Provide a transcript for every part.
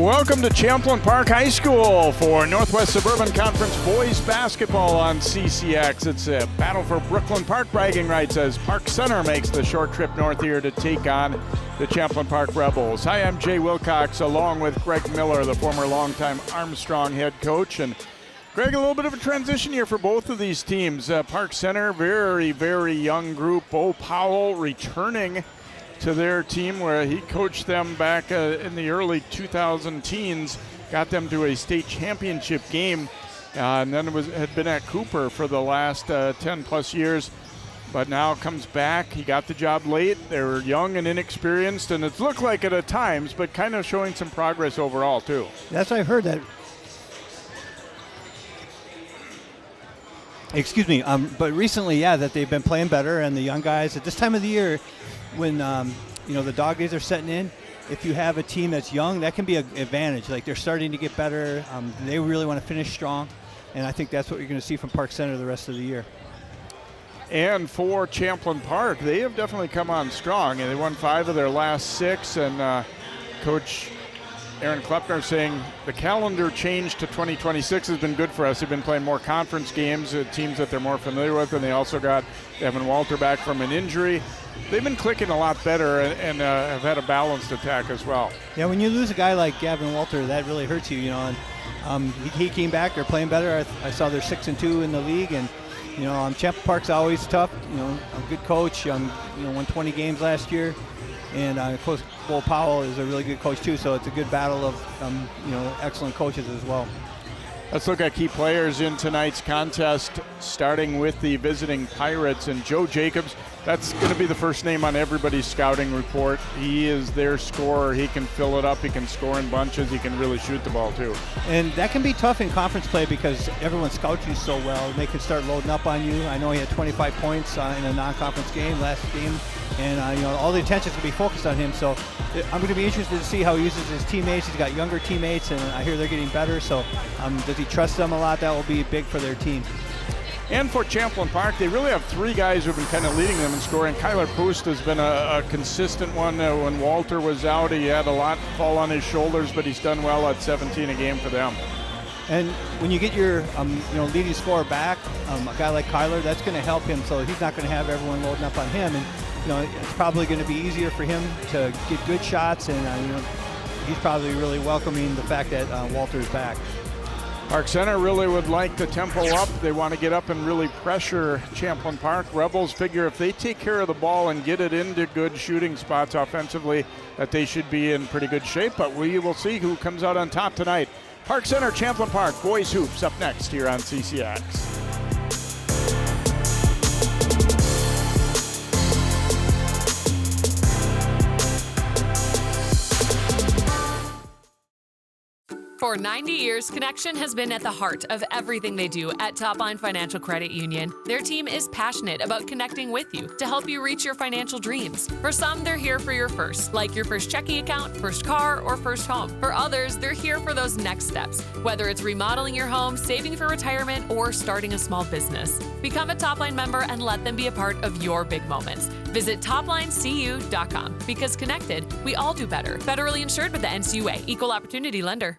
Welcome to Champlin Park High School for Northwest Suburban Conference boys basketball on CCX. It's a battle for Brooklyn Park bragging rights as Park Center makes the short trip north here to take on the Champlin Park Rebels. Hi, I'm Jay Wilcox along with Greg Miller, the former longtime Armstrong head coach. And Greg, a little bit of a transition here for both of these teams. Park Center, very, very young group. Bo Powell returning to their team where he coached them back in the early 2000 teens, got them to a state championship game, and then had been at Cooper for the last 10 plus years, but now comes back. He got the job late. They were young and inexperienced, and it's looked like it at times, but kind of showing some progress overall too. That's what I heard that. Excuse me, but recently, that they've been playing better, and the young guys at this time of the year, when the dog days are setting in, if you have a team that's young, that can be an advantage. Like, they're starting to get better. They really want to finish strong, and I think that's what you're going to see from Park Center the rest of the year. And for Champlin Park, they have definitely come on strong, and they won 5 of their last 6. And Coach Aaron Klepner saying the calendar change to 2026 has been good for us. They've been playing more conference games, teams that they're more familiar with, and they also got Evan Walter back from an injury. They've been clicking a lot better and have had a balanced attack as well. Yeah, when you lose a guy like Gavin Walter, that really hurts you, And he came back. They're playing better. I saw they're 6-2 in the league, and Champlin Park's always tough. A good coach. Won 20 games last year, and Coach Bo Powell is a really good coach too. So it's a good battle of excellent coaches as well. Let's look at key players in tonight's contest, starting with the visiting Pirates. And Joe Jacobs, that's going to be the first name on everybody's scouting report. He is their scorer. He can fill it up. He can score in bunches. He can really shoot the ball, too. And that can be tough in conference play because everyone scouts you so well. They can start loading up on you. I know he had 25 points in a non-conference game, last game. And, all the attention is going to be focused on him. So I'm going to be interested to see how he uses his teammates. He's got younger teammates, and I hear they're getting better. So does he trust them a lot? That will be big for their team. And for Champlin Park, they really have 3 guys who have been kind of leading them in scoring. Kyler Poost has been a consistent one. When Walter was out, he had a lot fall on his shoulders, but he's done well at 17 a game for them. And when you get your leading scorer back, a guy like Kyler, that's going to help him. So he's not going to have everyone loading up on him. And it's probably going to be easier for him to get good shots. And he's probably really welcoming the fact that Walter's back. Park Center really would like the tempo up. They want to get up and really pressure Champlin Park. Rebels figure if they take care of the ball and get it into good shooting spots offensively, that they should be in pretty good shape. But we will see who comes out on top tonight. Park Center, Champlin Park, boys hoops up next here on CCX. For 90 years, Connection has been at the heart of everything they do at Topline Financial Credit Union. Their team is passionate about connecting with you to help you reach your financial dreams. For some, they're here for your first, like your first checking account, first car, or first home. For others, they're here for those next steps, whether it's remodeling your home, saving for retirement, or starting a small business. Become a Topline member and let them be a part of your big moments. Visit toplinecu.com because connected, we all do better. Federally insured with the NCUA, Equal Opportunity Lender.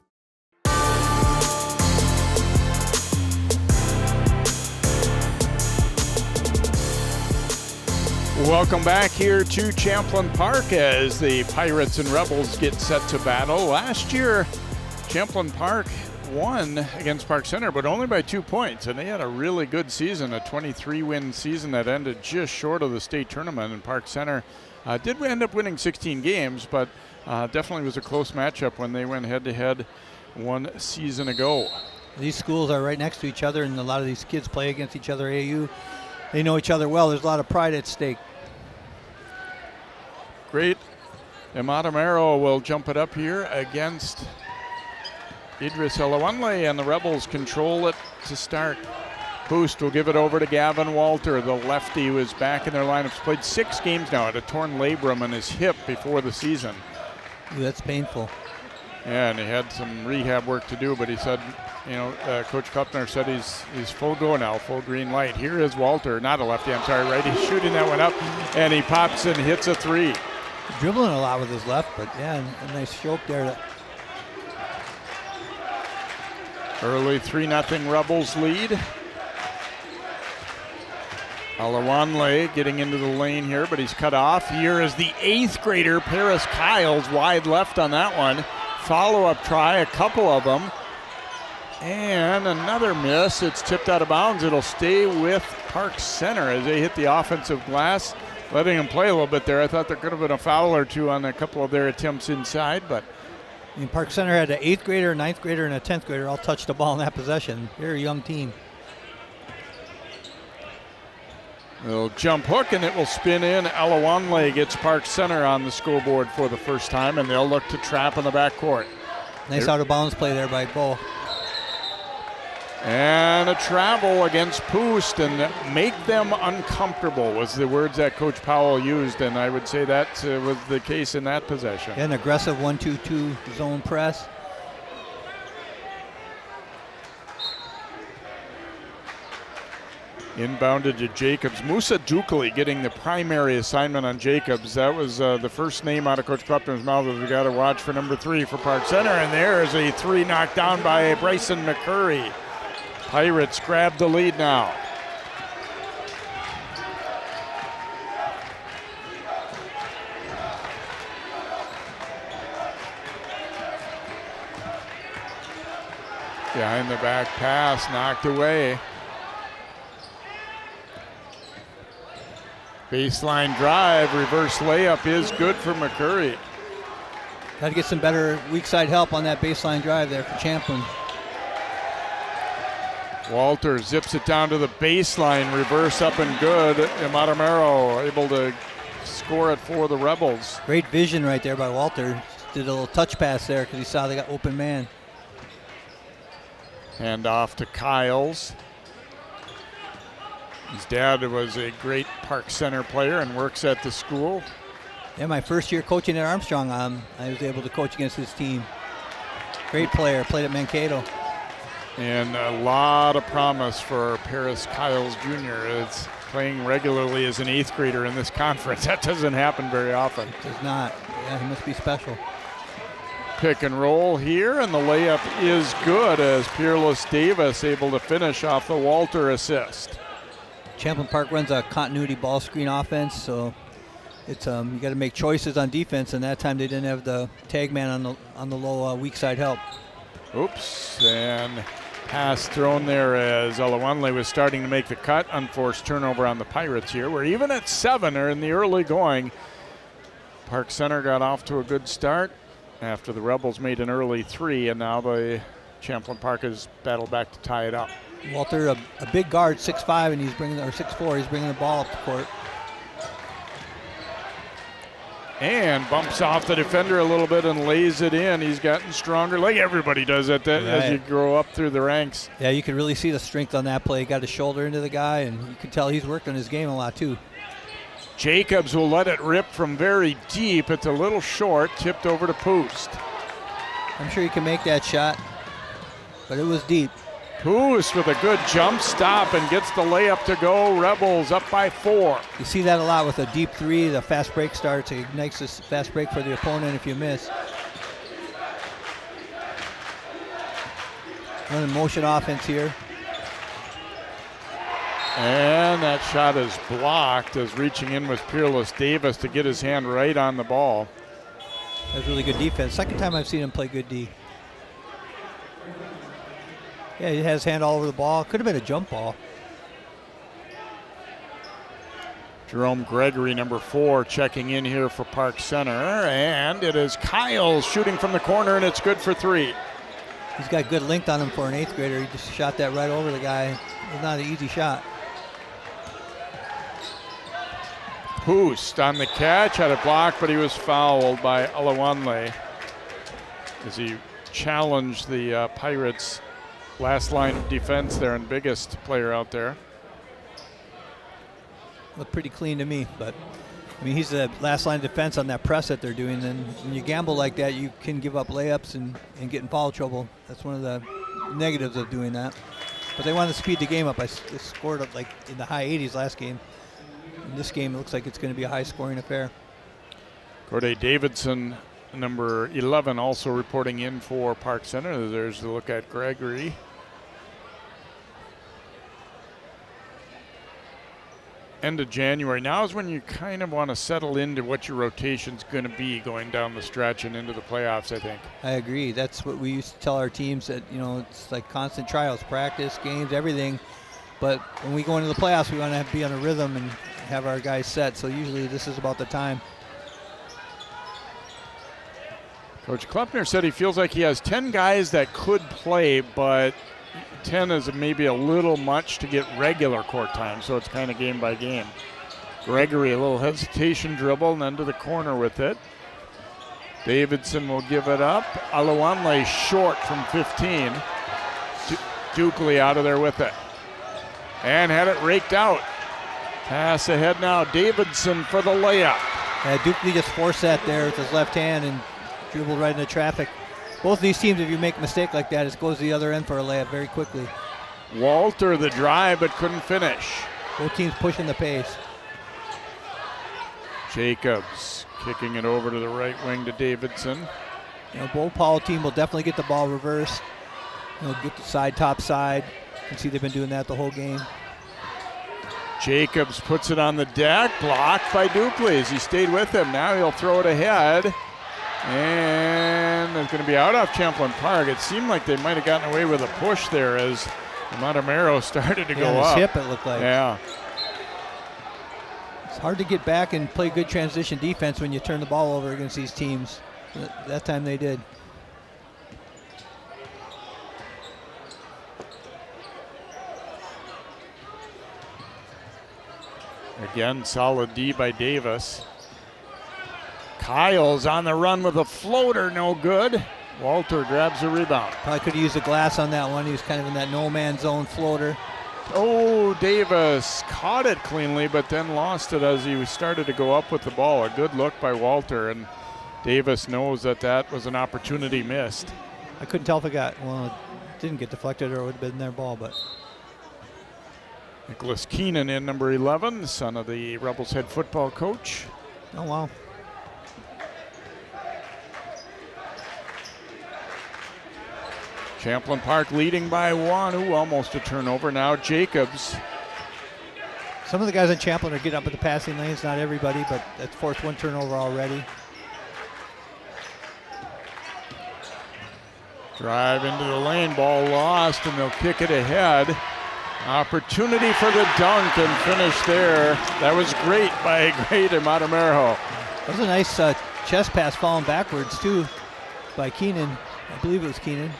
Welcome back here to Champlin Park as the Pirates and Rebels get set to battle. Last year, Champlin Park won against Park Center, but only by 2 points, and they had a really good season, a 23-win season that ended just short of the state tournament, and Park Center did end up winning 16 games, but definitely was a close matchup when they went head-to-head one season ago. These schools are right next to each other, and a lot of these kids play against each other. AU, they know each other well. There's a lot of pride at stake. Great. Imatamero will jump it up here against Idris Elawanle, and the Rebels control it to start. Boost will give it over to Gavin Walter, the lefty who is back in their lineups. Played 6 games now, had a torn labrum in his hip before the season. Ooh, that's painful. Yeah, and he had some rehab work to do, but he said, Coach Kupner said he's full go now, full green light. Here is Walter, not a lefty, I'm sorry, righty, shooting that one up, and he pops and hits a 3. Dribbling a lot with his left, but yeah, a nice stroke there. Early 3-0 Rebels lead. Alawanle getting into the lane here, but he's cut off. Here is the 8th grader, Paris Kyles, wide left on that one. Follow-up try, a couple of them. And another miss. It's tipped out of bounds. It'll stay with Park Center as they hit the offensive glass, letting them play a little bit there. I thought there could have been a foul or two on a couple of their attempts inside, but I mean, Park Center had an 8th grader, 9th grader, and a 10th grader all touch the ball in that possession. They're a young team. they'll jump hook, and it will spin in. Alawanle gets Park Center on the scoreboard for the first time, and they'll look to trap in the backcourt. Nice out-of-bounds play there by Bo. And a travel against Poost, and make them uncomfortable was the words that Coach Powell used, and I would say that was the case in that possession. An aggressive 1-2-2 zone press. Inbounded to Jacobs. Musa Dukali getting the primary assignment on Jacobs. That was the first name out of Coach Pupton's mouth. We got to watch for number 3 for Park Center, and there's a 3 knocked down by Bryson McCurry. Pirates grab the lead now. Behind the back pass, knocked away. Baseline drive, reverse layup is good for McCurry. Got to get some better weak side help on that baseline drive there for Champlin. Walter zips it down to the baseline, reverse up and good. Imatamero able to score it for the Rebels. Great vision right there by Walter. Did a little touch pass there because he saw they got open man. Hand off to Kyles. His dad was a great Park Center player and works at the school. Yeah, my first year coaching at Armstrong, I was able to coach against his team. Great player, played at Mankato. And a lot of promise for Paris Kyles Jr. It's playing regularly as an 8th grader in this conference. That doesn't happen very often. It does not. Yeah, he must be special. Pick and roll here, and the layup is good as Peerless Davis able to finish off the Walter assist. Champlin Park runs a continuity ball screen offense, so it's you got to make choices on defense, and that time they didn't have the tag man on the low weak side help. Oops, and pass thrown there as Alawanle was starting to make the cut. Unforced turnover on the Pirates here. We're even at 7 or in the early going. Park Center got off to a good start after the Rebels made an early 3, and now the Champlin Park has battled back to tie it up. Walter, a big guard, 6'5", and he's bringing, or 6'4", he's bringing the ball up the court. And bumps off the defender a little bit and lays it in. He's gotten stronger, like everybody does at that as you grow up through the ranks. Yeah, you can really see the strength on that play. He got his shoulder into the guy, and you can tell he's worked on his game a lot too. Jacobs will let it rip from very deep. It's a little short, tipped over to Poost. I'm sure he can make that shot, but it was deep. Poost with a good jump stop and gets the layup to go. Rebels up by 4. You see that a lot with a deep 3. The fast break starts. It ignites this fast break for the opponent if you miss. Running motion offense here. And that shot is blocked as reaching in with Peerless Davis to get his hand right on the ball. That's really good defense. Second time I've seen him play good D. Yeah, he has his hand all over the ball. Could have been a jump ball. Jerome Gregory, number 4, checking in here for Park Center. And it is Kyle shooting from the corner, and it's good for 3. He's got good length on him for an 8th grader. He just shot that right over the guy. It's not an easy shot. Poost on the catch, had it blocked, but he was fouled by Alawanle as he challenged the Pirates' last line of defense there and biggest player out there. Looked pretty clean to me, but I mean, he's the last line of defense on that press that they're doing. And when you gamble like that, you can give up layups and get in foul trouble. That's one of the negatives of doing that. But they want to speed the game up. They scored up like in the high 80s last game. In this game, it looks like it's going to be a high-scoring affair. Corday Davidson, number 11, also reporting in for Park Center. There's the look at Gregory. end of January. Now is when you kind of want to settle into what your rotation's going to be going down the stretch and into the playoffs, I think. I agree. That's what we used to tell our teams, that, you know, it's like constant trials, practice, games, everything. But when we go into the playoffs, we want to be on a rhythm and have our guys set. So usually this is about the time. Coach Klepner said he feels like he has 10 guys that could play, but 10 is maybe a little much to get regular court time, so it's kind of game by game. Gregory, a little hesitation dribble, and then to the corner with it. Davidson will give it up. Alawanle short from 15. Dukley out of there with it. And had it raked out. Pass ahead now. Davidson for the layup. Dukley just forced that there with his left hand and dribbled right into traffic. Both of these teams, if you make a mistake like that, it goes to the other end for a layup very quickly. Walter the drive but couldn't finish. Both teams pushing the pace. Jacobs kicking it over to the right wing to Davidson. You know, Bo Powell team will definitely get the ball reversed. You know, get the side, top side. You can see they've been doing that the whole game. Jacobs puts it on the deck, blocked by Dukley as he stayed with him. Now he'll throw it ahead. And it's going to be out off Champlin Park. It seemed like they might have gotten away with a push there as Montemero started to go up. Hip, it looked like. Yeah. It's hard to get back and play good transition defense when you turn the ball over against these teams. That time they did. Again, solid D by Davis. Kyle's on the run with a floater, no good. Walter grabs the rebound. Probably could have used the glass on that one. He was kind of in that no-man zone floater. Oh, Davis caught it cleanly, but then lost it as he started to go up with the ball. A good look by Walter, and Davis knows that that was an opportunity missed. I couldn't tell if it didn't get deflected or it would have been their ball, but. Nicholas Keenan in number 11, son of the Rebels head football coach. Oh, wow. Champlin Park leading by one. Ooh, almost a turnover now. Jacobs. Some of the guys in Champlin are getting up at the passing lanes. Not everybody, but that's forced one turnover already. Drive into the lane, ball lost, and they'll kick it ahead. Opportunity for the dunk and finish there. That was great by Montemero. That was a nice chest pass falling backwards, too, by Keenan. I believe it was Keenan.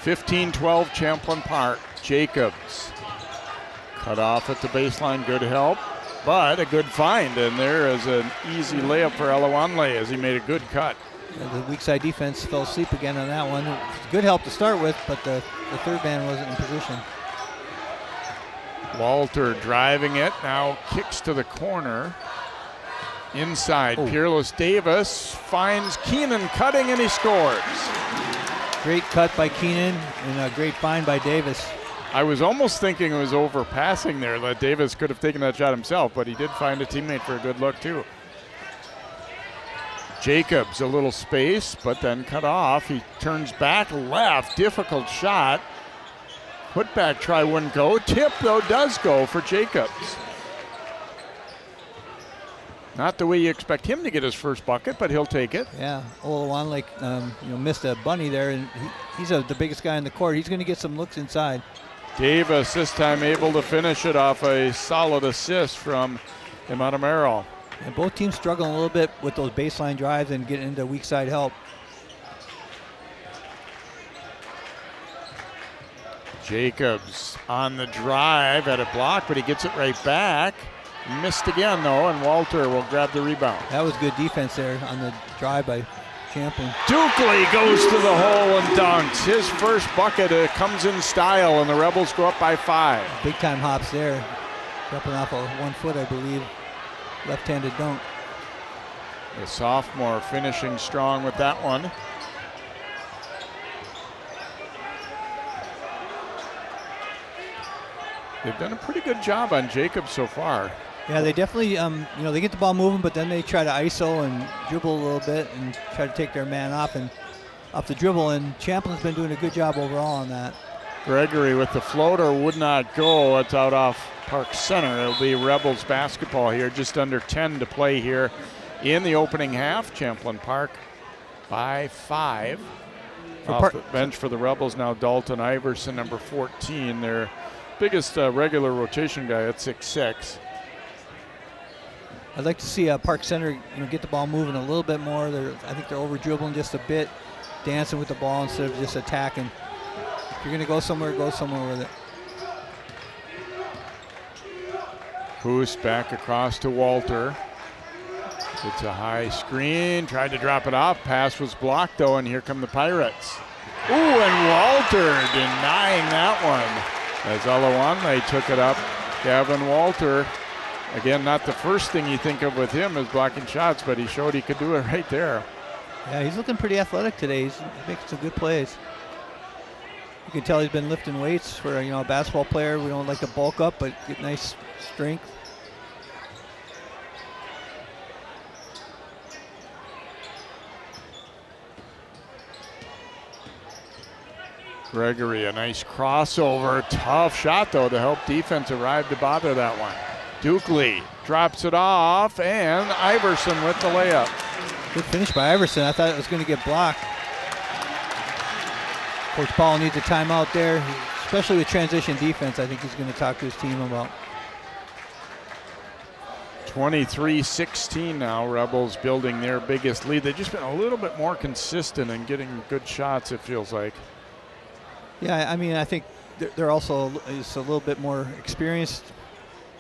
15-12 Champlin Park. Jacobs cut off at the baseline, good help, but a good find, and there is an easy layup for Alawanle as he made a good cut. The weak side defense fell asleep again on that one. Good help to start with, but the third man wasn't in position. Walter driving it, now kicks to the corner. Inside, Peerless Davis finds Keenan cutting, and he scores. Great cut by Keenan and a great find by Davis. I was almost thinking it was overpassing there, that Davis could have taken that shot himself, but he did find a teammate for a good look too. Jacobs, a little space, but then cut off. He turns back left, difficult shot. Put back try wouldn't go. Tip though does go for Jacobs. Not the way you expect him to get his first bucket, but he'll take it. Yeah, Olawanle missed a bunny there, and he's the biggest guy in the court. He's going to get some looks inside. Davis this time able to finish it off a solid assist from Montemero. And both teams struggling a little bit with those baseline drives and getting into weak side help. Jacobs on the drive at a block, but he gets it right back. Missed again, though, and Walter will grab the rebound. That was good defense there on the drive by Champlin. Dukley goes to the hole and dunks. His first bucket comes in style, and the Rebels go up by 5. Big-time hops there. Dropping off a 1 foot, I believe. Left-handed dunk. The sophomore finishing strong with that one. They've done a pretty good job on Jacobs so far. Yeah, they definitely, they get the ball moving, but then they try to ISO and dribble a little bit and try to take their man off the dribble, and Champlin's been doing a good job overall on that. Gregory with the floater would not go. It's out off Park Center. It'll be Rebels basketball here. Just under 10 to play here in the opening half. Champlin Park by 5. Off the bench for the Rebels now, Dalton Iverson, number 14. Their biggest regular rotation guy at 6'6". I'd like to see Park Center, get the ball moving a little bit more. I think they're over dribbling just a bit, dancing with the ball instead of just attacking. If you're going to go somewhere with it. Hoos back across to Walter. It's a high screen. Tried to drop it off. Pass was blocked, though, and here come the Pirates. Ooh, and Walter denying that one. As Alawanle took it up. Gavin Walter, again, not the first thing you think of with him is blocking shots, but he showed he could do it right there. Yeah, he's looking pretty athletic today. He's making some good plays. You can tell he's been lifting weights for a basketball player. We don't like to bulk up, but get nice strength. Gregory, a nice crossover. Tough shot, though. The help defense arrived to bother that one. Dukley drops it off, and Iverson with the layup. Good finish by Iverson. I thought it was going to get blocked. Coach Paul needs a timeout there, especially with transition defense. I think he's going to talk to his team about. 23-16 now. Rebels building their biggest lead. They've just been a little bit more consistent in getting good shots, it feels like. Yeah, I think they're also just a little bit more experienced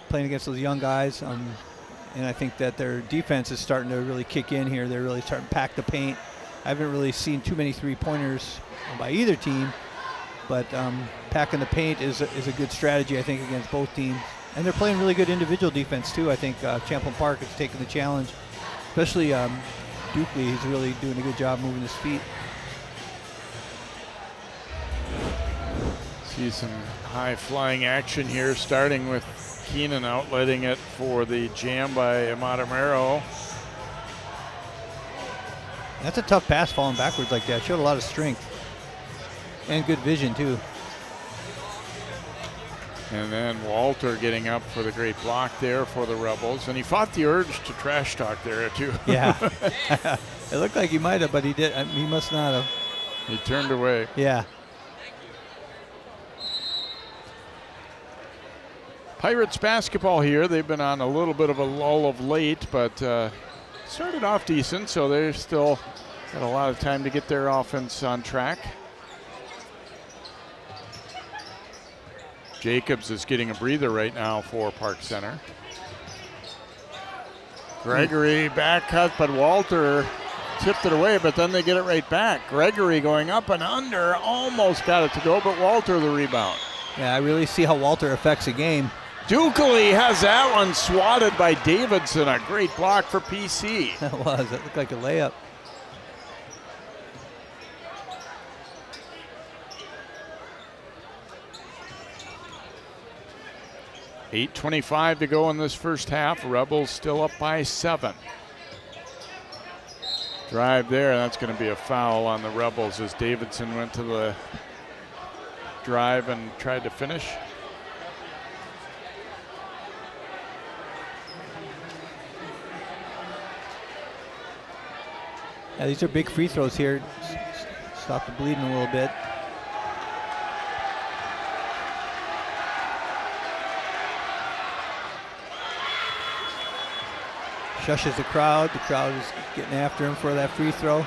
playing against those young guys. And I think that their defense is starting to really kick in here. They're really starting to pack the paint. I haven't really seen too many three-pointers by either team, but packing the paint is a good strategy, I think, against both teams. And they're playing really good individual defense, too. I think Champlin Park has taken the challenge, especially Dukley. He's really doing a good job moving his feet. See some high-flying action here, starting with Keenan outletting it for the jam by Amadamero. That's a tough pass falling backwards like that. Showed a lot of strength and good vision, too. And then Walter getting up for the great block there for the Rebels. And he fought the urge to trash talk there, too. Yeah. It looked like he might have, but he did. He must not have. He turned away. Yeah. Pirates basketball here. They've been on a little bit of a lull of late, but started off decent, so they're still got a lot of time to get their offense on track. Jacobs is getting a breather right now for Park Center. Gregory back cut, but Walter tipped it away, but then they get it right back. Gregory going up and under, almost got it to go, but Walter the rebound. Yeah, I really see how Walter affects a game. Dukley has that one swatted by Davidson. A great block for PC. That was. It looked like a layup. $8:25 to go in this first half. Rebels still up by 7. Drive there. That's going to be a foul on the Rebels as Davidson went to the drive and tried to finish. Yeah, these are big free throws here. Stop the bleeding a little bit. Shushes the crowd. The crowd is getting after him for that free throw.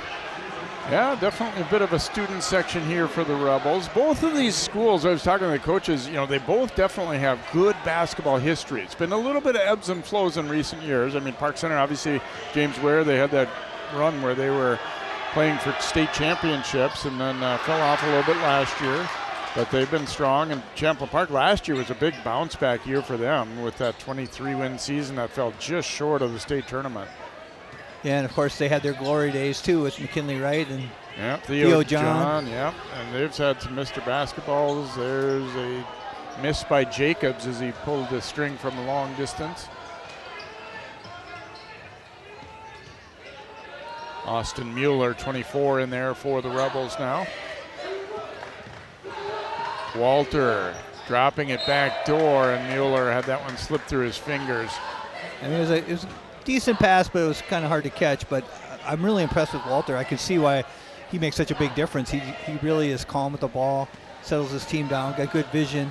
Yeah, definitely a bit of a student section here for the Rebels. Both of these schools, I was talking to the coaches, they both definitely have good basketball history. It's been a little bit of ebbs and flows in recent years. I mean, Park Center, obviously, James Ware, they had that run where they were playing for state championships and then fell off a little bit last year. But they've been strong, and Champlin Park last year was a big bounce-back year for them with that 23-win season that fell just short of the state tournament. Yeah, and of course they had their glory days too with McKinley Wright and Theo John. Yep, and they've had some Mr. Basketballs. There's a miss by Jacobs as he pulled the string from a long distance. Austin Mueller, 24 in there for the Rebels now. Walter dropping it back door, and Mueller had that one slip through his fingers. I mean, it was a decent pass, but it was kind of hard to catch. But I'm really impressed with Walter. I can see why he makes such a big difference. He really is calm with the ball, settles his team down, got good vision.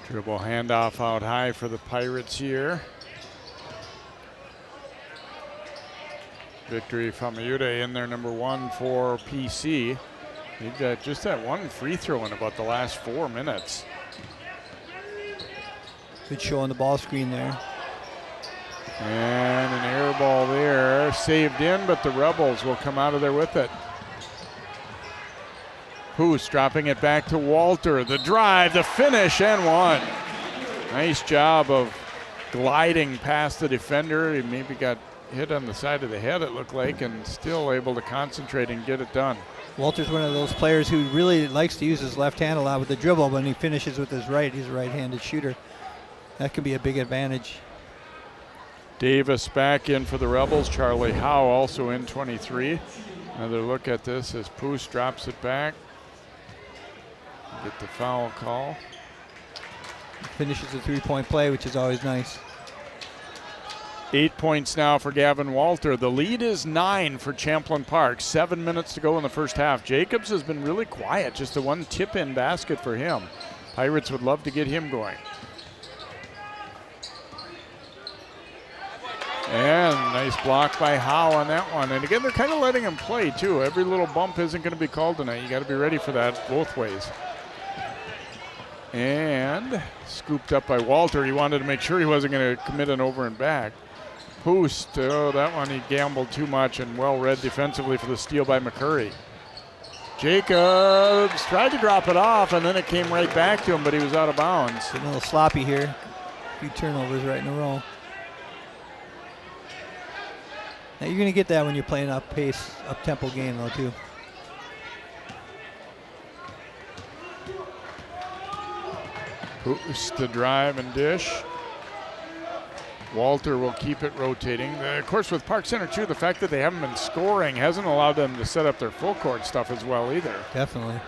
Dribble handoff out high for the Pirates here. Victory Famiude in there, number 1 for PC. He'd got just that one free throw in about the last 4 minutes. Good show on the ball screen there. And an air ball there, saved in, but the Rebels will come out of there with it. Hoos dropping it back to Walter. The drive, the finish, and one. Nice job of gliding past the defender. He maybe got hit on the side of the head, it looked like, and still able to concentrate and get it done. Walter's one of those players who really likes to use his left hand a lot with the dribble. When he finishes with his right, he's a right-handed shooter. That can be a big advantage. Davis back in for the Rebels. Charlie Howe also in 23. Another look at this as Poos drops it back. Get the foul call. Finishes a three-point play, which is always nice. 8 points now for Gavin Walter. The lead is 9 for Champlin Park. 7 minutes to go in the first half. Jacobs has been really quiet. Just the one tip-in basket for him. Pirates would love to get him going. And nice block by Howe on that one. And again, they're kind of letting him play too. Every little bump isn't going to be called tonight. You got to be ready for that both ways. And scooped up by Walter. He wanted to make sure he wasn't going to commit an over and back. Poost, oh, that one he gambled too much, and well read defensively for the steal by McCurry. Jacobs tried to drop it off, and then it came right back to him, but he was out of bounds. A little sloppy here. A few turnovers right in a row. Now you're going to get that when you're playing up-pace, up-tempo game, though, too. Poost to drive and dish. Walter will keep it rotating. Of course, with Park Center, too, the fact that they haven't been scoring hasn't allowed them to set up their full court stuff as well either. Definitely.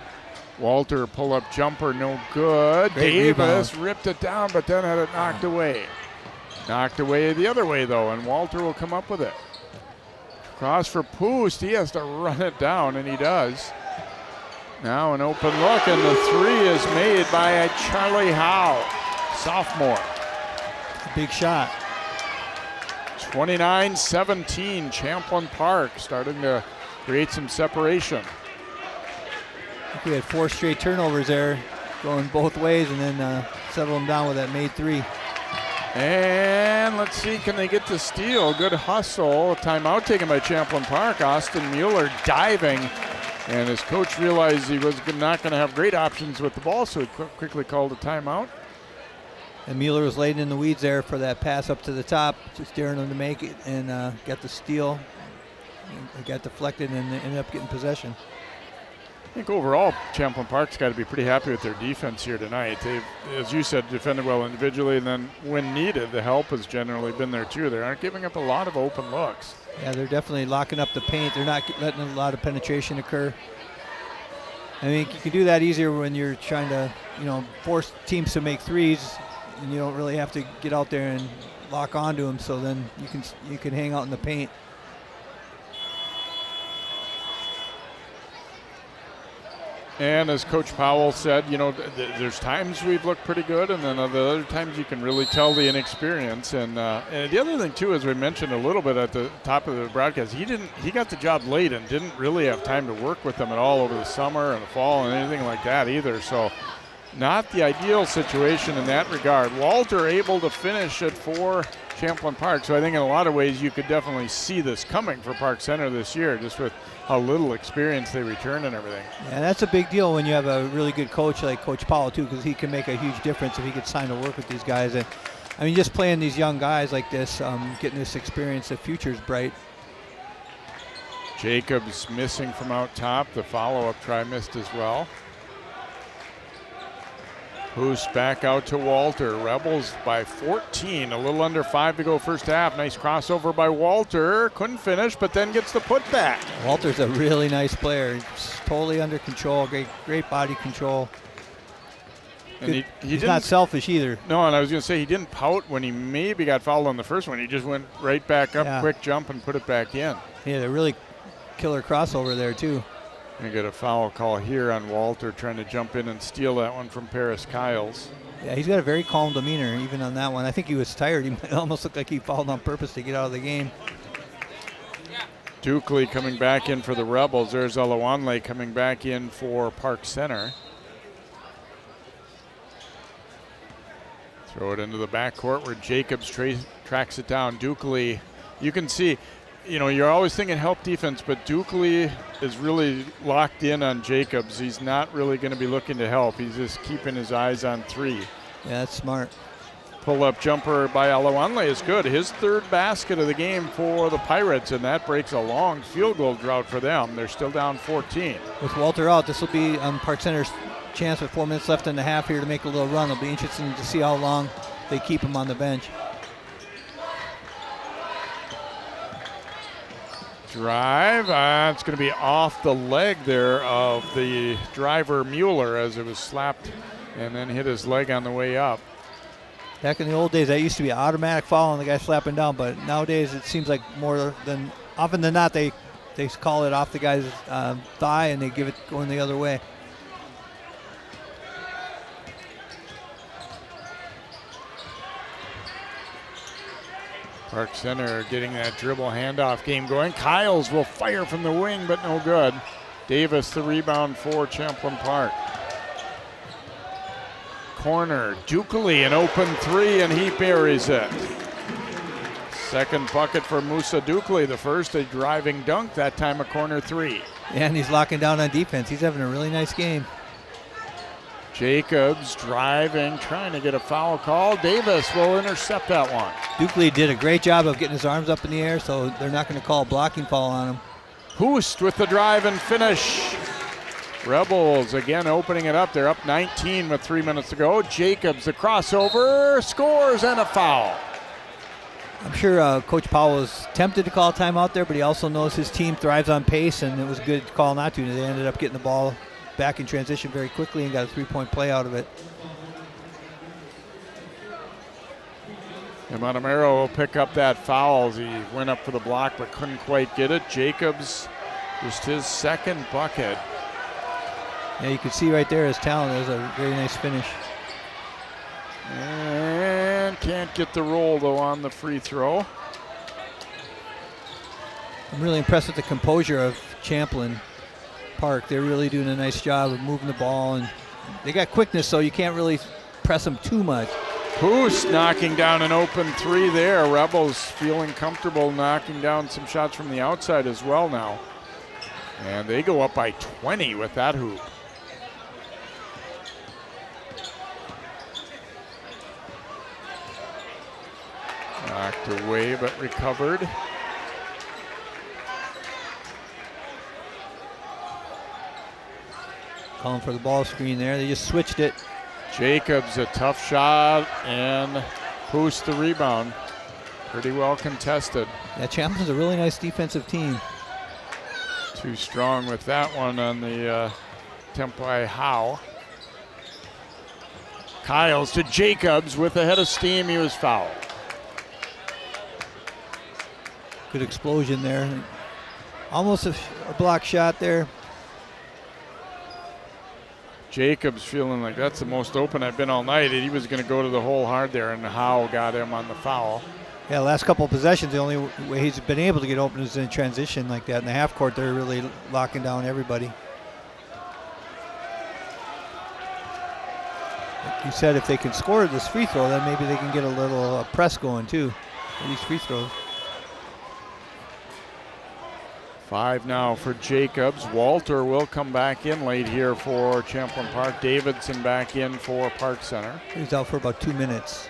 Walter pull-up jumper, no good. Great Davis rebound. ripped it down, but then had it knocked away. Knocked away the other way, though, and Walter will come up with it. Cross for Poost. He has to run it down, and he does. Now an open look, and the three is made by Charlie Howe, sophomore. Big shot. 29-17, Champlin Park starting to create some separation. I think we had 4 straight turnovers there, going both ways, and then settle them down with that made three. And let's see, can they get the steal? Good hustle. A timeout taken by Champlin Park. Austin Mueller diving, and his coach realized he was not going to have great options with the ball, so he quickly called a timeout. And Mueller was laid in the weeds there for that pass up to the top, just daring him to make it, and got the steal. It got deflected and ended up getting possession. I think overall, Champlin Park's got to be pretty happy with their defense here tonight. They've, as you said, defended well individually, and then when needed, the help has generally been there too. They aren't giving up a lot of open looks. Yeah, they're definitely locking up the paint. They're not letting a lot of penetration occur. I mean, you can do that easier when you're trying to, force teams to make threes, and you don't really have to get out there and lock onto them. So then you can hang out in the paint. And as Coach Powell said, there's times we've looked pretty good, and then the other times you can really tell the inexperience. And the other thing too, as we mentioned a little bit at the top of the broadcast, he got the job late and didn't really have time to work with them at all over the summer and the fall and anything like that either. So not the ideal situation in that regard. Walter able to finish it for Champlin Park. So I think in a lot of ways you could definitely see this coming for Park Center this year, just with how little experience they return and everything. Yeah, that's a big deal when you have a really good coach like Coach Powell too, because he can make a huge difference if he gets time to work with these guys. And I mean, just playing these young guys like this, getting this experience, the future's bright. Jacobs missing from out top. The follow-up try missed as well. Hoos back out to Walter. Rebels by 14. A little under 5 to go first half. Nice crossover by Walter. Couldn't finish, but then gets the putback. Walter's a really nice player. He's totally under control. Great body control. And he's not selfish either. No, and I was going to say he didn't pout when he maybe got fouled on the first one. He just went right back up, quick jump, and put it back in. Yeah, a really killer crossover there, too. We get a foul call here on Walter trying to jump in and steal that one from Paris Kiles. Yeah, he's got a very calm demeanor even on that one. I think he was tired. He might almost look like he fouled on purpose to get out of the game. Dukley coming back in for the Rebels. There's Alawanle coming back in for Park Center. Throw it into the backcourt where Jacobs tracks it down. Dukley, you can see, you're always thinking help defense, but Dukley is really locked in on Jacobs. He's not really going to be looking to help. He's just keeping his eyes on three. Yeah, that's smart. Pull-up jumper by Alawanle is good. His third basket of the game for the Pirates, and that breaks a long field goal drought for them. They're still down 14. With Walter out, this will be Park Center's chance with 4 minutes left in the half here to make a little run. It'll be interesting to see how long they keep him on the bench. Drive, it's going to be off the leg there of the driver Mueller as it was slapped and then hit his leg on the way up. Back in the old days, that used to be an automatic foul on the guy slapping down, but nowadays it seems like often than not, they call it off the guy's thigh and they give it going the other way. Park Center getting that dribble handoff game going. Kiles will fire from the wing, but no good. Davis the rebound for Champlin Park. Corner, Dukley, an open three, and he buries it. Second bucket for Musa Dukley. The first a driving dunk, that time a corner three. Yeah, and he's locking down on defense. He's having a really nice game. Jacobs driving, trying to get a foul call. Davis will intercept that one. Dukley did a great job of getting his arms up in the air, so they're not going to call a blocking foul on him. Hoost with the drive and finish. Rebels again opening it up. They're up 19 with 3 minutes to go. Jacobs, the crossover, scores and a foul. I'm sure Coach Powell was tempted to call a timeout there, but he also knows his team thrives on pace, and it was a good call not to. They ended up getting the ball back in transition very quickly and got a three-point play out of it. And Montemero will pick up that foul as he went up for the block but couldn't quite get it. Jacobs, just his second bucket. Yeah, you can see right there his talent. It was a very nice finish. And can't get the roll, though, on the free throw. I'm really impressed with the composure of Champlin Park. They're really doing a nice job of moving the ball, and they got quickness, so you can't really press them too much. Hoos knocking down an open three there. Rebels feeling comfortable knocking down some shots from the outside as well now. And they go up by 20 with that hoop. Knocked away but recovered. Calling for the ball screen there. They just switched it. Jacobs, a tough shot, and Hoos the rebound. Pretty well contested. Yeah, Champlin's a really nice defensive team. Too strong with that one on the attempt by Howe. Kiles to Jacobs with a head of steam. He was fouled. Good explosion there. Almost a block shot there. Jacobs feeling like that's the most open I've been all night. He was going to go to the hole hard there, and Howe got him on the foul. Yeah, last couple of possessions, the only way he's been able to get open is in transition like that. In the half court, they're really locking down everybody. Like you said, if they can score this free throw, then maybe they can get a little press going too for these free throws. 5 now for Jacobs. Walter will come back in late here for Champlin Park. Davidson back in for Park Center. He's out for about 2 minutes.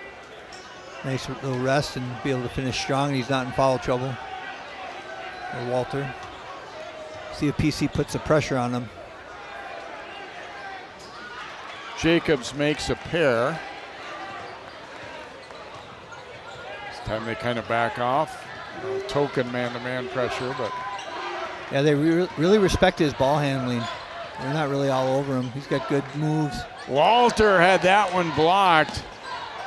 Nice little rest and be able to finish strong. He's not in foul trouble. Or Walter. See if PC puts the pressure on him. Jacobs makes a pair. This time they kind of back off. Token man-to-man pressure, but Yeah, they really respect his ball handling. They're not really all over him. He's got good moves. Walter had that one blocked.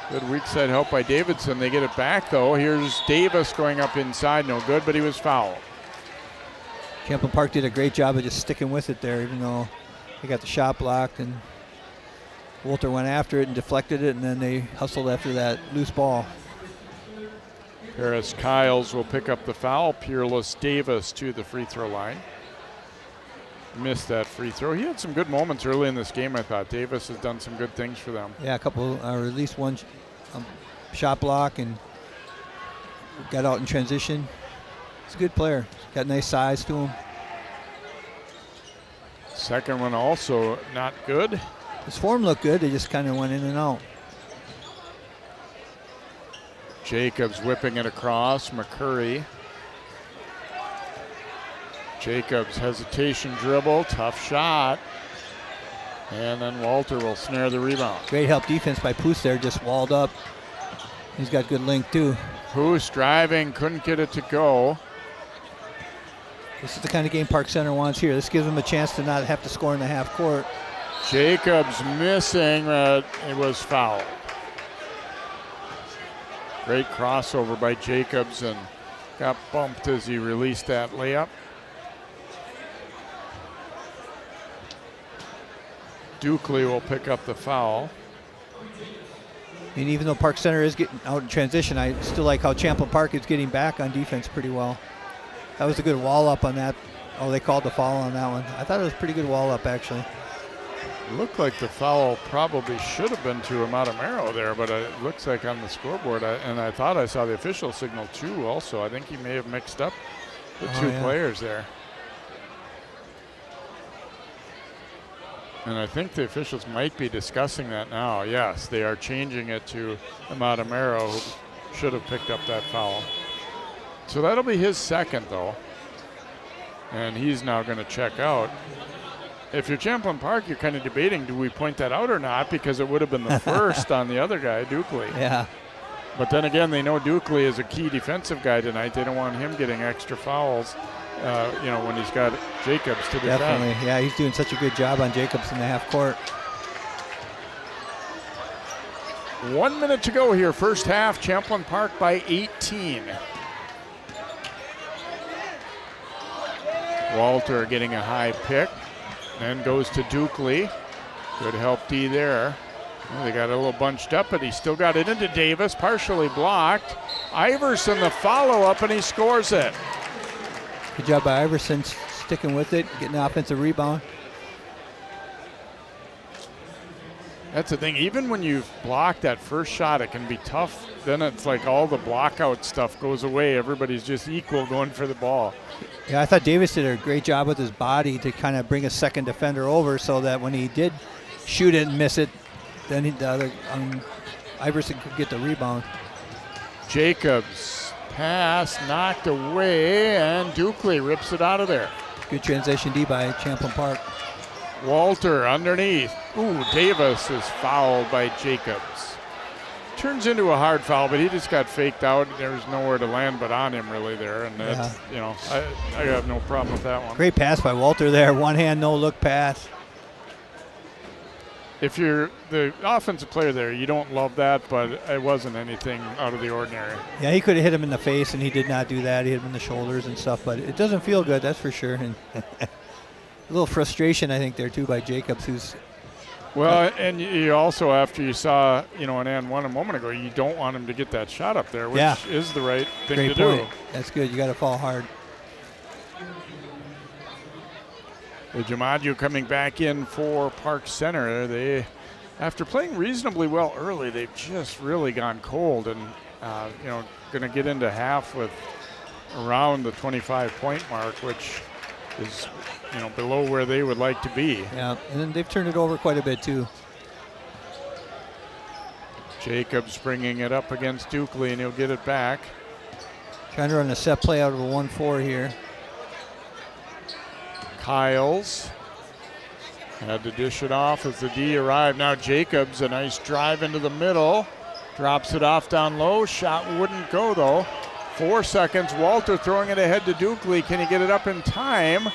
Good weak side help by Davidson. They get it back, though. Here's Davis going up inside. No good, but he was fouled. Champlin Park did a great job of just sticking with it there, even though they got the shot blocked, and Walter went after it and deflected it, and then they hustled after that loose ball. Paris Kyles will pick up the foul. Peerless Davis to the free throw line. Missed that free throw. He had some good moments early in this game, I thought. Davis has done some good things for them. Yeah, a couple, or at least one shot block, and got out in transition. He's a good player. He's got nice size to him. Second one also not good. His form looked good. They just kind of went in and out. Jacobs whipping it across. McCurry. Jacobs hesitation dribble. Tough shot. And then Walter will snare the rebound. Great help defense by Poos there. Just walled up. He's got good length too. Poos driving. Couldn't get it to go. This is the kind of game Park Center wants here. This gives them a chance to not have to score in the half court. Jacobs missing. It was fouled. Great crossover by Jacobs and got bumped as he released that layup. Dukley will pick up the foul. And even though Park Center is getting out in transition, I still like how Champlin Park is getting back on defense pretty well. That was a good wall up on that. Oh, they called the foul on that one. I thought it was pretty good wall up, actually. It looked like the foul probably should have been to Amadamero there, but it looks like on the scoreboard, and I thought I saw the official signal too also. I think he may have mixed up the two players there. And I think the officials might be discussing that now. Yes, they are changing it to Amadamero, who should have picked up that foul. So that'll be his second, though. And he's now going to check out. If you're Champlin Park, you're kind of debating, do we point that out or not? Because it would have been the first on the other guy, Dukley. Yeah. But then again, they know Dukley is a key defensive guy tonight. They don't want him getting extra fouls, when he's got Jacobs to defend. Definitely. Yeah, he's doing such a good job on Jacobs in the half court. 1 minute to go here, first half. Champlin Park by 18. Walter getting a high pick, then goes to Dukley. Good help D there. Well, they got a little bunched up, but he still got it into Davis, partially blocked. Iverson the follow-up, and he scores it. Good job by Iverson sticking with it, getting the offensive rebound. That's the thing. Even when you've blocked that first shot, it can be tough. Then it's like all the blockout stuff goes away. Everybody's just equal going for the ball. Yeah, I thought Davis did a great job with his body to kind of bring a second defender over so that when he did shoot it and miss it, then the other Iverson could get the rebound. Jacobs pass knocked away, and Dukley rips it out of there. Good transition D by Champlin Park. Walter underneath. Ooh, Davis is fouled by Jacobs. Turns into a hard foul, but he just got faked out. There's nowhere to land but on him really there. And that's, I have no problem with that one. Great pass by Walter there. One hand, no look pass. If you're the offensive player there, you don't love that, but it wasn't anything out of the ordinary. Yeah, he could have hit him in the face, and he did not do that. He hit him in the shoulders and stuff, but it doesn't feel good, that's for sure. And a little frustration, I think, there too by Jacobs, who's. Well, and you also, after you saw, an and one a moment ago, you don't want him to get that shot up there, which is the right thing Great to point. do. That's good. You got to fall hard. Jamadju coming back in for Park Center. They, after playing reasonably well early, they've just really gone cold and, going to get into half with around the 25-point mark, which is, below where they would like to be. Yeah, and then they've turned it over quite a bit too. Jacobs bringing it up against Dukley, and he'll get it back. Trying to run a set play out of a 1-4 here. Kyles Had to dish it off as the D arrived. Now Jacobs, a nice drive into the middle. Drops it off down low. Shot wouldn't go though. 4 seconds. Walter throwing it ahead to Dukley. Can he get it up in time?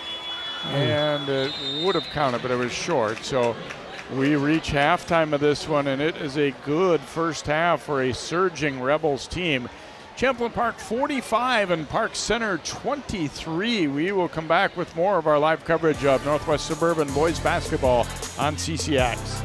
And it would have counted, but it was short. So we reach halftime of this one, and it is a good first half for a surging Rebels team. Champlin Park 45 and Park Center 23. We will come back with more of our live coverage of Northwest Suburban boys basketball on CCX.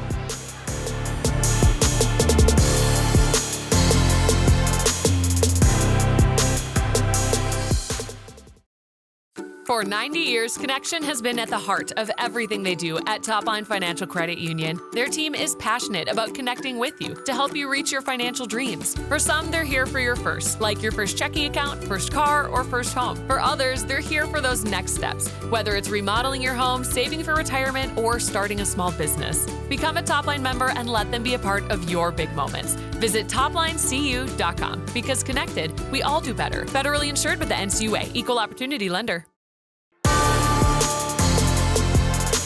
For 90 years, Connection has been at the heart of everything they do at Topline Financial Credit Union. Their team is passionate about connecting with you to help you reach your financial dreams. For some, they're here for your first, like your first checking account, first car, or first home. For others, they're here for those next steps, whether it's remodeling your home, saving for retirement, or starting a small business. Become a Topline member and let them be a part of your big moments. Visit toplinecu.com because connected, we all do better. Federally insured with the NCUA, Equal Opportunity Lender.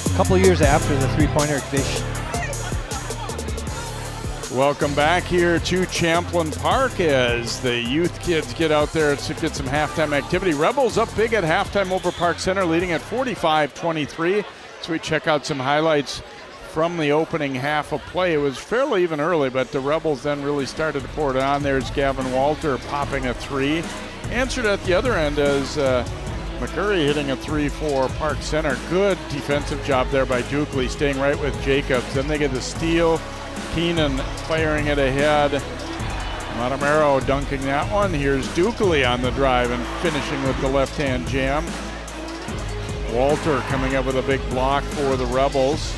A couple years after the three-pointer, Welcome back here to Champlin Park as the youth kids get out there to get some halftime activity. Rebels up big at halftime over Park Center, leading at 45-23. So we check out some highlights from the opening half of play. It was fairly even early, but the Rebels then really started to pour it on. There's Gavin Walter popping a three. Answered at the other end as McCurry hitting a three for Park Center. Good defensive job there by Dukley, staying right with Jacobs. Then they get the steal. Keenan firing it ahead. Montemero dunking that one. Here's Dukley on the drive and finishing with the left-hand jam. Walter coming up with a big block for the Rebels.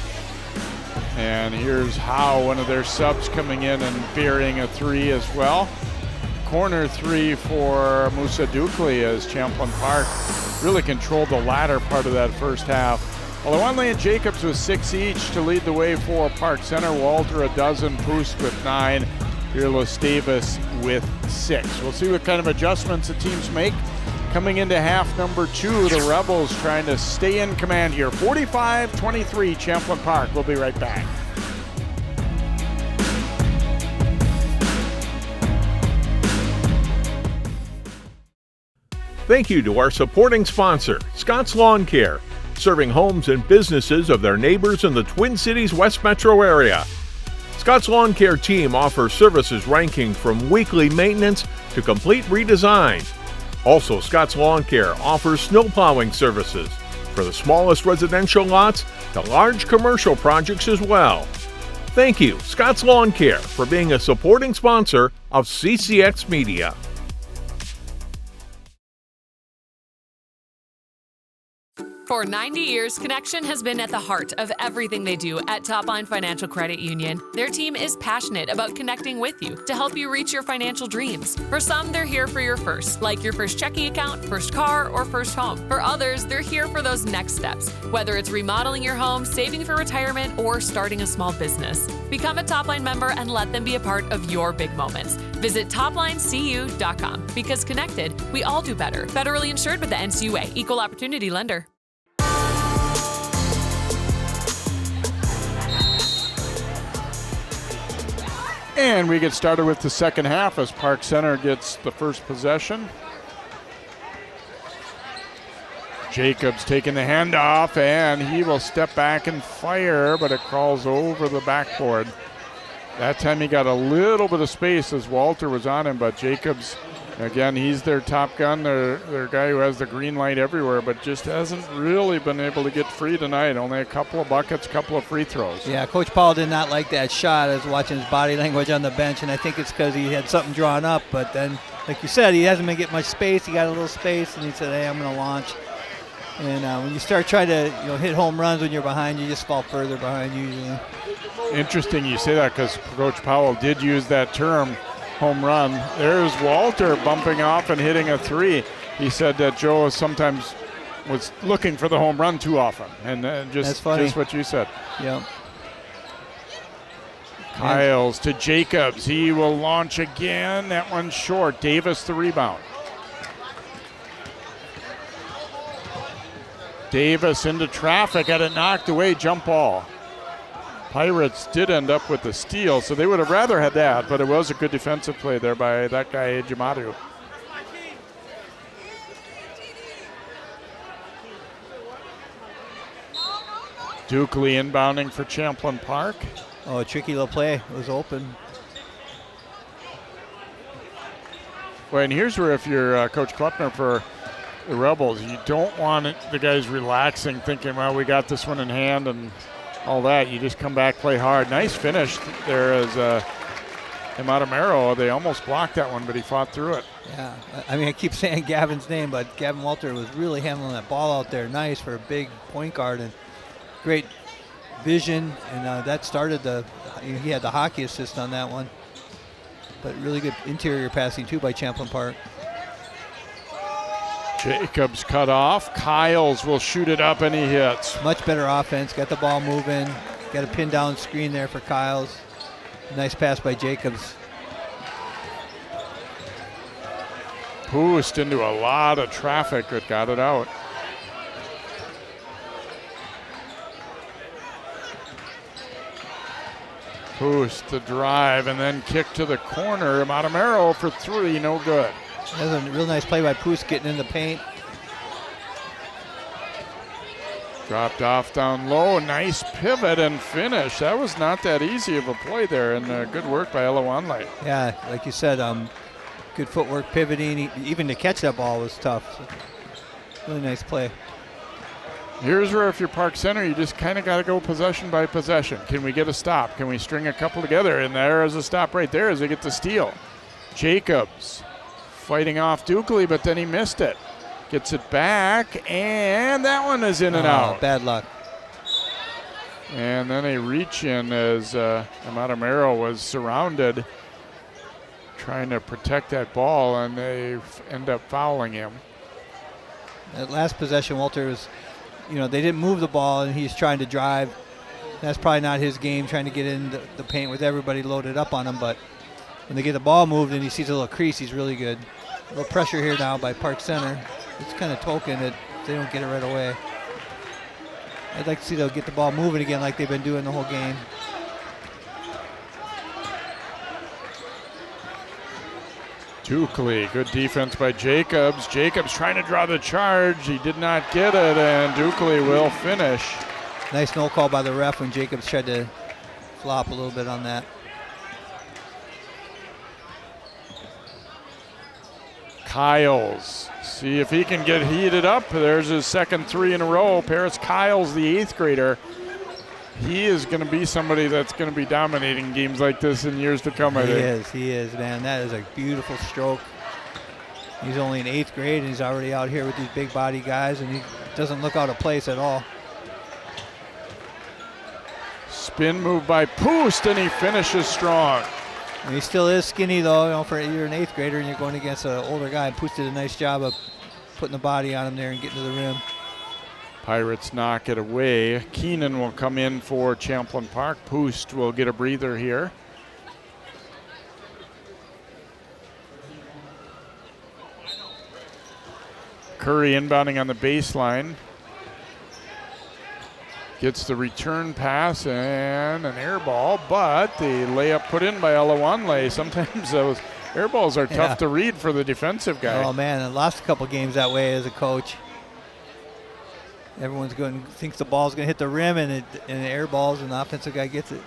And here's Howe, one of their subs, coming in and burying a three as well. Corner three for Musa Dukley as Champlin Park really controlled the latter part of that first half. Olawale and Jacobs with 6 each to lead the way for Park Center. Walter a dozen, Poust with 9. Fearless Davis with 6. We'll see what kind of adjustments the teams make. Coming into half number 2, the Rebels trying to stay in command here. 45-23 Champlin Park. We'll be right back. Thank you to our supporting sponsor, Scott's Lawn Care, serving homes and businesses of their neighbors in the Twin Cities West Metro area. Scott's Lawn Care team offers services ranging from weekly maintenance to complete redesign. Also, Scott's Lawn Care offers snow plowing services for the smallest residential lots to large commercial projects as well. Thank you, Scott's Lawn Care, for being a supporting sponsor of CCX Media. For 90 years, Connection has been at the heart of everything they do at Topline Financial Credit Union. Their team is passionate about connecting with you to help you reach your financial dreams. For some, they're here for your first, like your first checking account, first car, or first home. For others, they're here for those next steps, whether it's remodeling your home, saving for retirement, or starting a small business. Become a Topline member and let them be a part of your big moments. Visit toplinecu.com because connected, we all do better. Federally insured with the NCUA, Equal Opportunity Lender. And we get started with the second half as Park Center gets the first possession. Jacobs taking the handoff, and he will step back and fire, but it crawls over the backboard. That time he got a little bit of space as Walter was on him, but Jacobs, again, he's their top gun, their guy who has the green light everywhere, but just hasn't really been able to get free tonight. Only a couple of buckets, couple of free throws. Yeah, Coach Powell did not like that shot. I was watching his body language on the bench, and I think it's because he had something drawn up. But then, like you said, he hasn't been getting much space. He got a little space, and he said, hey, I'm going to launch. And when you start trying to hit home runs when you're behind, you just fall further behind usually. Interesting you say that because Coach Powell did use that term, home run. There's Walter bumping off and hitting a three. He said that Joe sometimes was looking for the home run too often. And just what you said. Yeah. Kyles to Jacobs. He will launch again. That one's short. Davis the rebound. Davis into traffic, had it knocked away, jump ball. Pirates did end up with the steal, so they would have rather had that, but it was a good defensive play there by that guy, Jamadu. Dukley inbounding for Champlin Park. Oh, a tricky little play. It was open. Well, and here's where if you're Coach Kleppner for the Rebels, you don't want the guys relaxing, thinking, well, we got this one in hand and all that. You just come back, play hard. Nice finish there as Amadamero. They almost blocked that one, but he fought through it. Yeah, I mean, I keep saying Gavin's name, but Gavin Walter was really handling that ball out there nice for a big point guard, and great vision, and that started he had the hockey assist on that one. But really good interior passing, too, by Champlin Park. Jacobs cut off. Kyles will shoot it up, and he hits. Much better offense. Got the ball moving. Got a pin down screen there for Kyles. Nice pass by Jacobs. Poost into a lot of traffic, but got it out. Poost to drive and then kick to the corner. Amadamero for three, no good. That was a real nice play by Poost getting in the paint. Dropped off down low. Nice pivot and finish. That was not that easy of a play there, and good work by Elawanlai. Yeah, like you said, good footwork, pivoting. Even to catch that ball was tough. So, really nice play. Here's where if you're Park Center, you just kind of got to go possession by possession. Can we get a stop? Can we string a couple together? And there is a stop right there as they get the steal. Jacobs fighting off Dukley, but then he missed it. Gets it back, and that one is in and out. Bad luck. And then a reach in as Amadamero was surrounded trying to protect that ball, and they end up fouling him. That last possession, Walter was, they didn't move the ball, and he's trying to drive. That's probably not his game, trying to get in the paint with everybody loaded up on him. But when they get the ball moved and he sees a little crease, he's really good. A little pressure here now by Park Center. It's kind of token that they don't get it right away. I'd like to see they'll get the ball moving again like they've been doing the whole game. Dukley, good defense by Jacobs. Jacobs trying to draw the charge. He did not get it, and Dukley will finish. Nice no call by the ref when Jacobs tried to flop a little bit on that. Kyles, see if he can get heated up. There's his second three in a row. Paris Kyles, the 8th grader. He is going to be somebody that's going to be dominating games like this in years to come, I think. He is, man. That is a beautiful stroke. He's only in 8th grade, and he's already out here with these big body guys, and he doesn't look out of place at all. Spin move by Poost, and he finishes strong. And he still is skinny, though. For you're an 8th grader, and you're going against an older guy. Poost did a nice job of putting the body on him there and getting to the rim. Pirates knock it away. Keenan will come in for Champlin Park. Poost will get a breather here. Curry inbounding on the baseline. Gets the return pass and an air ball, but the layup put in by Elawanlai. Sometimes those air balls are tough to read for the defensive guy. Oh, man, I lost a couple games that way as a coach. Everyone's thinks the ball's going to hit the rim, and the air balls, and the offensive guy gets it.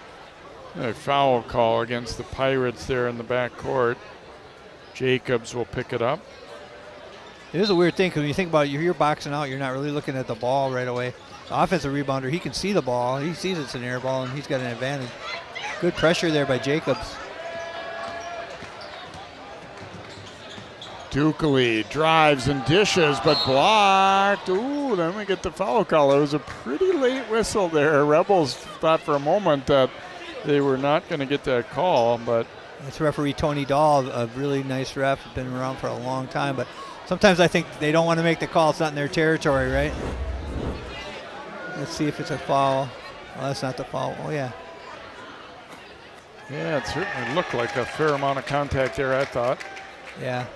A foul call against the Pirates there in the backcourt. Jacobs will pick it up. It is a weird thing because when you think about it, you're boxing out, you're not really looking at the ball right away. The offensive rebounder, he can see the ball. He sees it's an air ball, and he's got an advantage. Good pressure there by Jacobs. Dukley drives and dishes, but blocked. Ooh, then we get the foul call. It was a pretty late whistle there. Rebels thought for a moment that they were not going to get that call, but It's referee Tony Dahl, a really nice ref, been around for a long time, but sometimes I think they don't want to make the call. It's not in their territory, right? Let's see if it's a foul. Oh, that's not the foul. Oh, yeah. yeah, it certainly looked like a fair amount of contact there, I thought. Yeah.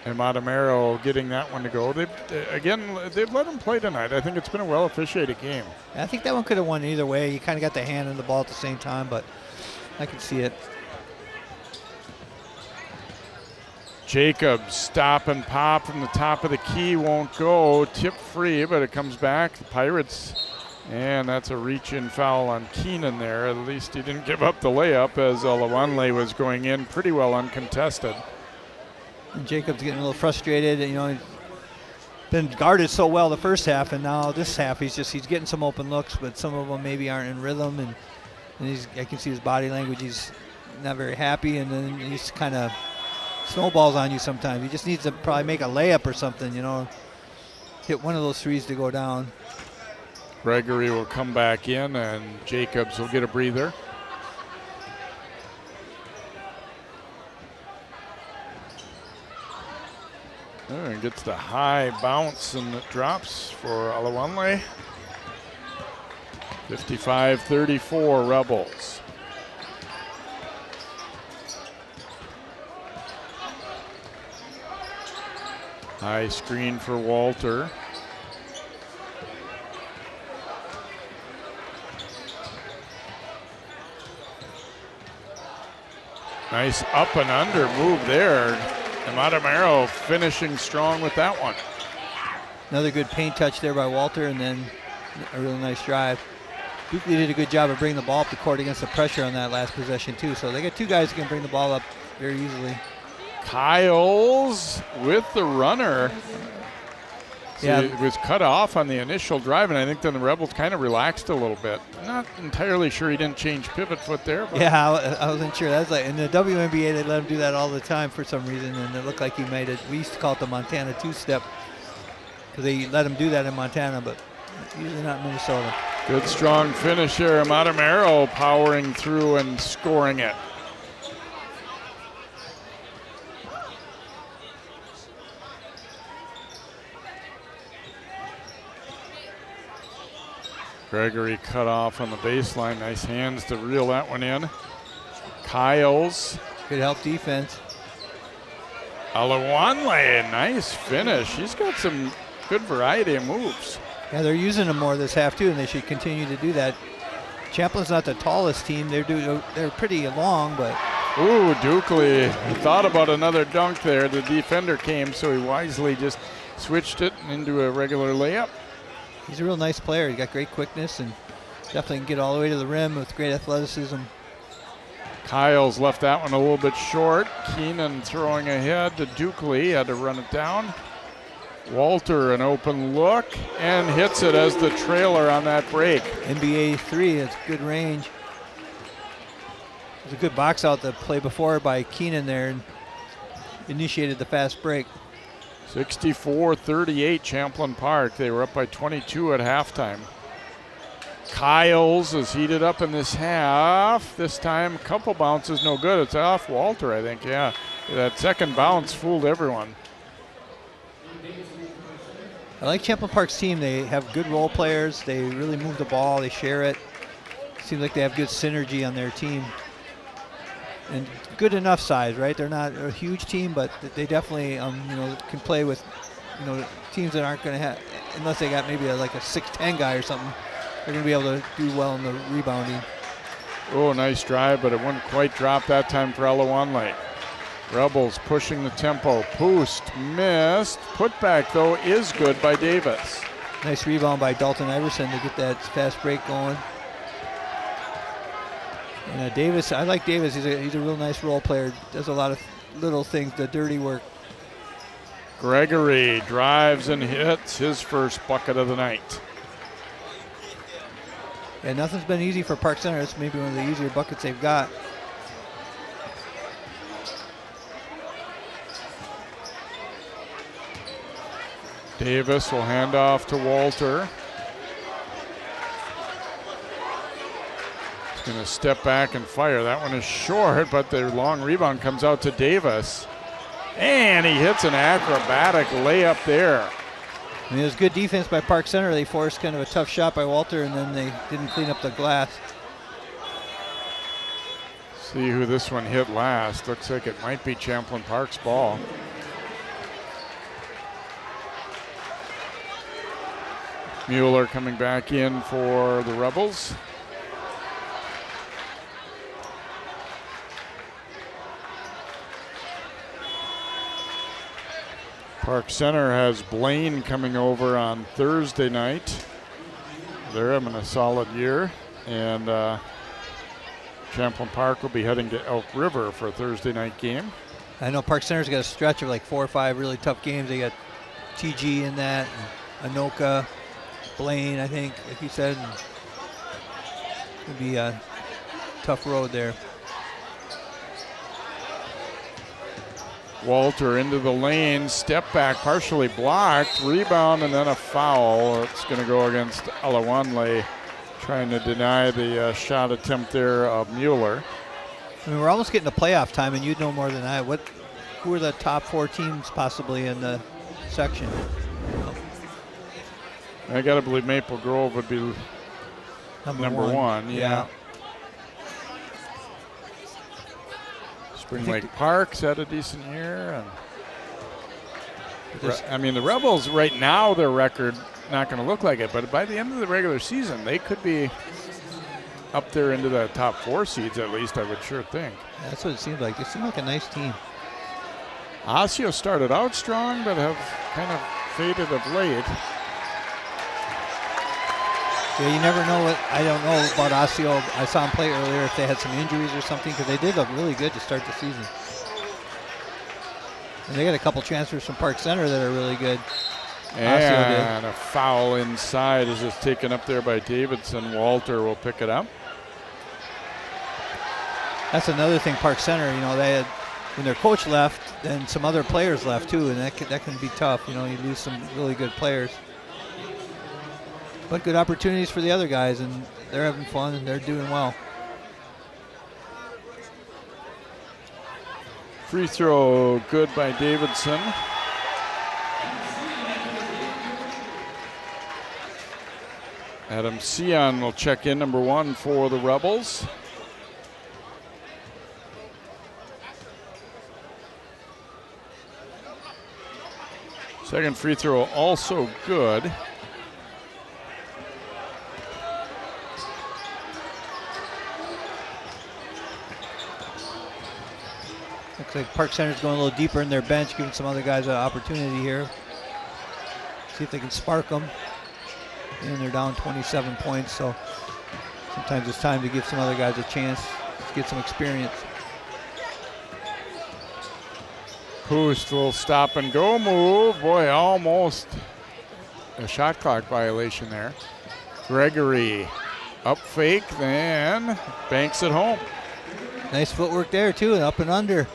And Matamero getting that one to go. They've let him play tonight. I think it's been a well officiated game. I think that one could have won either way. You kind of got the hand on the ball at the same time, but I can see it. Jacobs stop and pop from the top of the key, won't go. Tip free, but it comes back. The Pirates, and that's a reach-in foul on Keenan there. At least he didn't give up the layup as Alawanle was going in pretty well uncontested. And Jacobs getting a little frustrated. You know, he's been guarded so well the first half, and now this half he's getting some open looks, but some of them maybe aren't in rhythm, and I can see his body language. He's not very happy, and then he's kind of snowballs on you sometimes. He just needs to probably make a layup or something, you know, hit one of those threes to go down. Gregory will come back in, and Jacobs will get a breather. And gets the high bounce, and it drops for Alawanle. 55-34 Rebels. High screen for Walter. Nice up and under move there. And Matamero finishing strong with that one. Another good paint touch there by Walter, and then a really nice drive. Dukley did a good job of bringing the ball up the court against the pressure on that last possession too. So they got two guys who can bring the ball up very easily. Kyles with the runner. So Yeah. it was cut off on the initial drive, and I think then the Rebels kind of relaxed a little bit. Not entirely sure he didn't change pivot foot there. But Yeah, I wasn't sure. That's like in the WNBA they let him do that all the time for some reason, and it looked like he made it. We used to call it the Montana two-step because they let him do that in Montana, but usually not in Minnesota. good strong finish here. Matamero powering through and scoring it. Gregory cut off on the baseline. Nice hands to reel that one in. Kyles. Good help defense. Alawanle, nice finish. He's got some good variety of moves. Yeah, they're using him more this half too, and they should continue to do that. Champlin's not the tallest team. They're pretty long, but Ooh, Dukley. He thought about another dunk there. The defender came, so he wisely just switched it into a regular layup. he's a real nice player. He's got great quickness and definitely can get all the way to the rim with great athleticism. Kyles left that one a little bit short. Keenan throwing ahead to Dukley, had to run it down. Walter, an open look, and hits it as the trailer on that break. NBA three, it's good range. There's a good box out the play before by Keenan there and initiated the fast break. 64-38 Champlin Park. They were up by 22 at halftime. Kyles is heated up in this half. This time, a couple bounces, no good. It's off Walter, I think, yeah. That second bounce fooled everyone. I like Champlin Park's team. They have good role players. They really move the ball. They share it. Seems like they have good synergy on their team. And good enough size, right? They're not a huge team, but they definitely, can play with, teams that aren't going to have, unless they got maybe like a 6'10" guy or something. They're going to be able to do well in the rebounding. Oh, nice drive, but it wouldn't quite drop that time for Alawanle. Rebels pushing the tempo. Poost missed. Putback, though, is good by Davis. Nice rebound by Dalton Iverson to get that fast break going. And Davis, I like Davis. He's a real nice role player. Does a lot of little things, the dirty work. Gregory drives and hits his first bucket of the night. Yeah, nothing's been easy for Park Center. It's maybe one of the easier buckets they've got. Davis will hand off to Walter. He's going to step back and fire. That one is short, but the long rebound comes out to Davis. And he hits an acrobatic layup there. I mean, it was good defense by Park Center. They forced kind of a tough shot by Walter, and then they didn't clean up the glass. See who this one hit last. Looks like it might be Champlin Park's ball. Mueller coming back in for the Rebels. Park Center has Blaine coming over on Thursday night. They're having a solid year. And Champlin Park will be heading to Elk River for a Thursday night game. I know Park Center's got a stretch of like 4 or 5 really tough games. They got TG in that, and Anoka, Blaine, I think, like you said. It'll be a tough road there. Walter into the lane, step back, partially blocked, rebound, and then a foul. It's going to go against Alawanle, trying to deny the shot attempt there of Mueller. I mean, we're almost getting to playoff time, and you'd know more than I. Who are the top 4 teams possibly in the section? I got to believe Maple Grove would be number one. Yeah. Spring Lake Park's had a decent year. And the Rebels right now, their record not going to look like it, but by the end of the regular season, they could be up there into the top 4 seeds at least, I would sure think. That's what it seems like. They seem like a nice team. Osseo started out strong, but have kind of faded of late. Yeah, you never know I don't know about Osseo. I saw him play earlier if they had some injuries or something, because they did look really good to start the season. And they got a couple transfers from Park Center that are really good. And a foul inside is just taken up there by Davidson. Walter will pick it up. That's another thing, Park Center, they had, when their coach left, then some other players left too, and that can be tough. You lose some really good players. But good opportunities for the other guys, and they're having fun and they're doing well. Free throw good by Davidson. Adam Sion will check in, number 1 for the Rebels. Second free throw also good. Looks like Park Center's going a little deeper in their bench, giving some other guys an opportunity here. See if they can spark them. And they're down 27 points, so sometimes it's time to give some other guys a chance to get some experience. Poost will stop and go move. Boy, almost a shot clock violation there. Gregory up fake, then banks it home. Nice footwork there too, and up and under.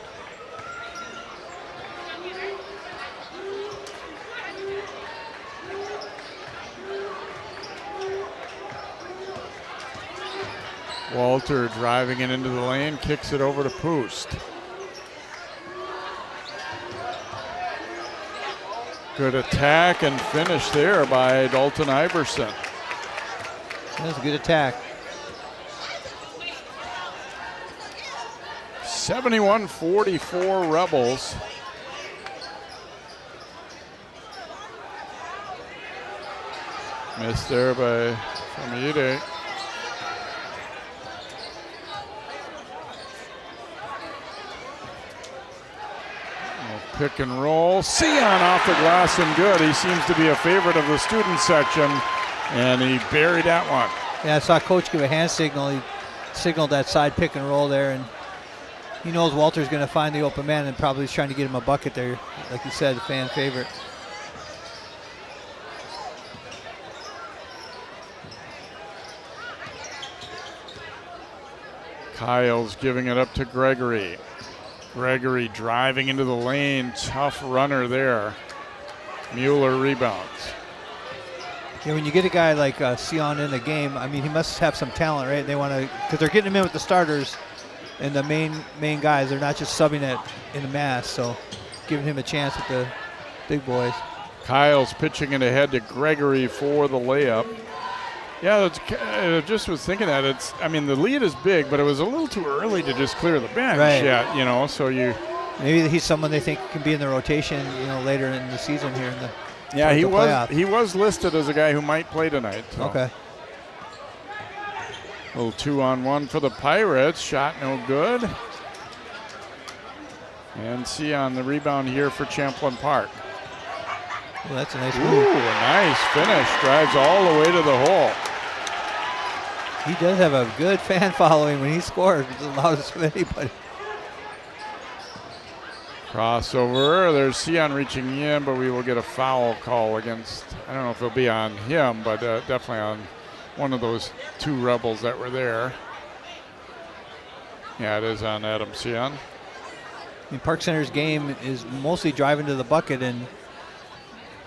Walter driving it into the lane, kicks it over to Poost. Good attack and finish there by Dalton Iverson. That was a good attack. 71-44 Rebels. Missed there by Famide. Pick and roll. Sion off the glass and good. He seems to be a favorite of the student section, and he buried that one. Yeah, I saw Coach give a hand signal. He signaled that side pick and roll there, and he knows Walter's going to find the open man and probably is trying to get him a bucket there. Like you said, a fan favorite. Kyle's giving it up to Gregory. Gregory driving into the lane. Tough runner there. Mueller rebounds. Yeah, when you get a guy like Sion in the game, I mean, he must have some talent, right? They want to, because they're getting him in with the starters and the main guys. They're not just subbing it in the mass, so giving him a chance with the big boys. Kyle's pitching it ahead to Gregory for the layup. Yeah, just was thinking that the lead is big, but it was a little too early to just clear the bench. Right. Yeah, so you. Maybe he's someone they think can be in the rotation, later in the season here in the Yeah, he was. playoff. He was listed as a guy who might play tonight. So. Okay. Little 2-on-1 for the Pirates. Shot no good. And see on the rebound here for Champlin Park. Well, that's a nice Ooh, move. a nice finish. Drives all the way to the hole. He does have a good fan following when he scores. It's the loudest of anybody. Crossover. There's Sion reaching in, but we will get a foul call against, I don't know if it'll be on him, but definitely on one of those two Rebels that were there. Yeah, it is on Adam Sion. I mean, Park Center's game is mostly driving to the bucket, and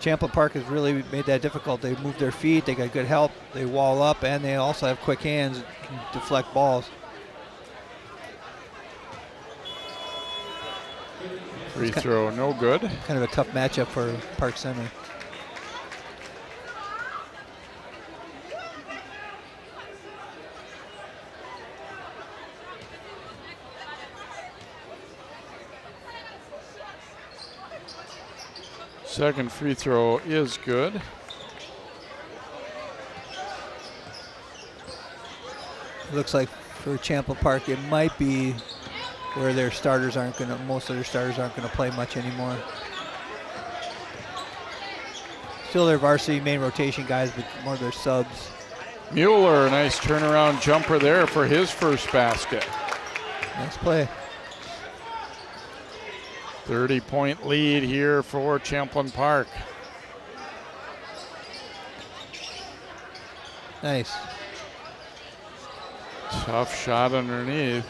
Champlin Park has really made that difficult. They move their feet, they got good help, they wall up, and they also have quick hands that can deflect balls. Free throw, no good. Kind of a tough matchup for Park Center. Second free throw is good. Looks like for Champlin Park, it might be where their starters aren't going to, most of their starters aren't going to play much anymore. Still their varsity main rotation guys, but more their subs. Mueller, a nice turnaround jumper there for his first basket. Nice play. 30-point lead here for Champlin Park. Nice. Tough shot underneath.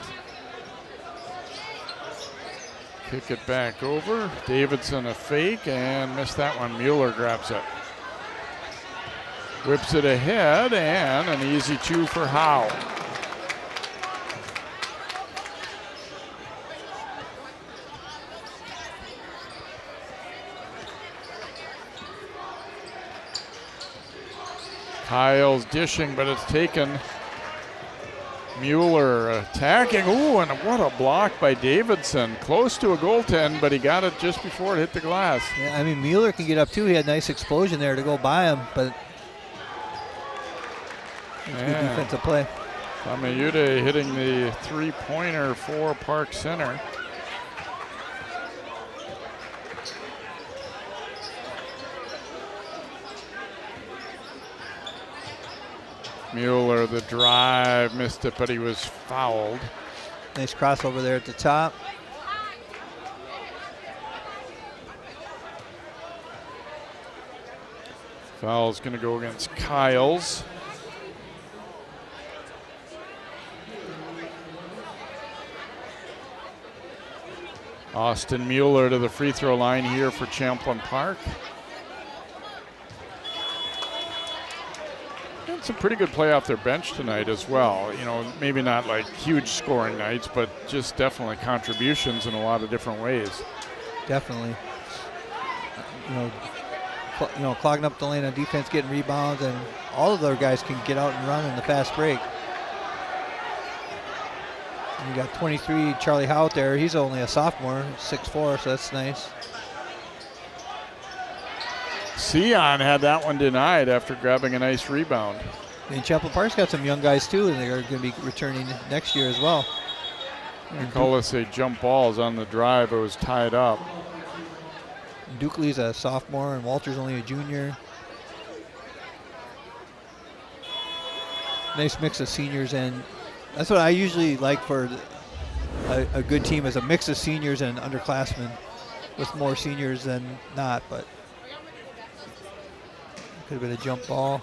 Kick it back over. Davidson a fake and missed that one. Mueller grabs it. Whips it ahead and an easy two for Howe. Kyle's dishing, but it's taken. Mueller attacking. Ooh, and what a block by Davidson. Close to a goaltend, but he got it just before it hit the glass. Yeah, I mean, Mueller can get up too. He had a nice explosion there to go by him, but it's good defensive play. Tamayude hitting the three-pointer for Park Center. Mueller, the drive, missed it, but he was fouled. Nice crossover there at the top. Foul's going to go against Kyles. Austin Mueller to the free throw line here for Champlin Park. And some pretty good play off their bench tonight as well. You know, maybe not like huge scoring nights, but just definitely contributions in a lot of different ways. Definitely. You know, clogging up the lane on defense, getting rebounds, and all of their guys can get out and run in the fast break. And you got 23, Charlie Howe there. He's only a sophomore, 6'4", so that's nice. Sion had that one denied after grabbing a nice rebound. And Champlin Park's got some young guys too, and they're going to be returning next year as well. They call this a jump balls on the drive. It was tied up. Dukley's a sophomore, and Walter's only a junior. Nice mix of seniors, and that's what I usually like for a good team, is a mix of seniors and underclassmen, with more seniors than not, but could have been a jump ball.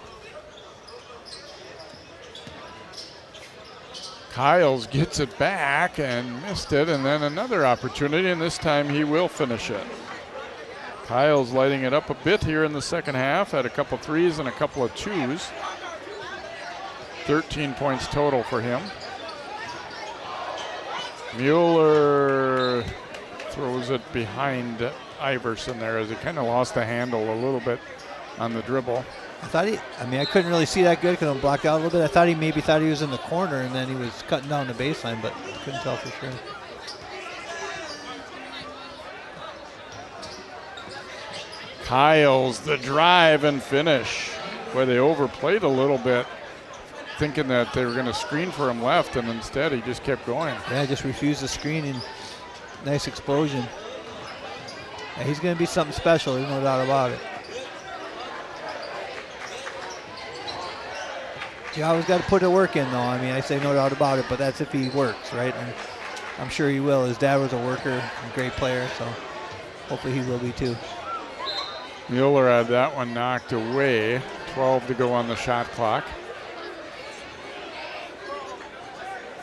Kyles gets it back and missed it, and then another opportunity, and this time he will finish it. Kyles lighting it up a bit here in the second half, had a couple threes and a couple of twos. 13 points total for him. Mueller throws it behind Iverson there as he kind of lost the handle a little bit on the dribble. I couldn't really see that good because I'm blocked out a little bit. I thought he maybe thought he was in the corner, and then he was cutting down the baseline, but couldn't tell for sure. Kyles, the drive and finish. Boy, they overplayed a little bit, thinking that they were going to screen for him left, and instead he just kept going. Yeah, just refused the screen, and nice explosion. Yeah, he's going to be something special, there's no doubt about it. You always got to put the work in, though. I mean, I say no doubt about it, but that's if he works, right? And I'm sure he will. His dad was a worker, a great player, so hopefully he will be too. Mueller had that one knocked away. 12 to go on the shot clock.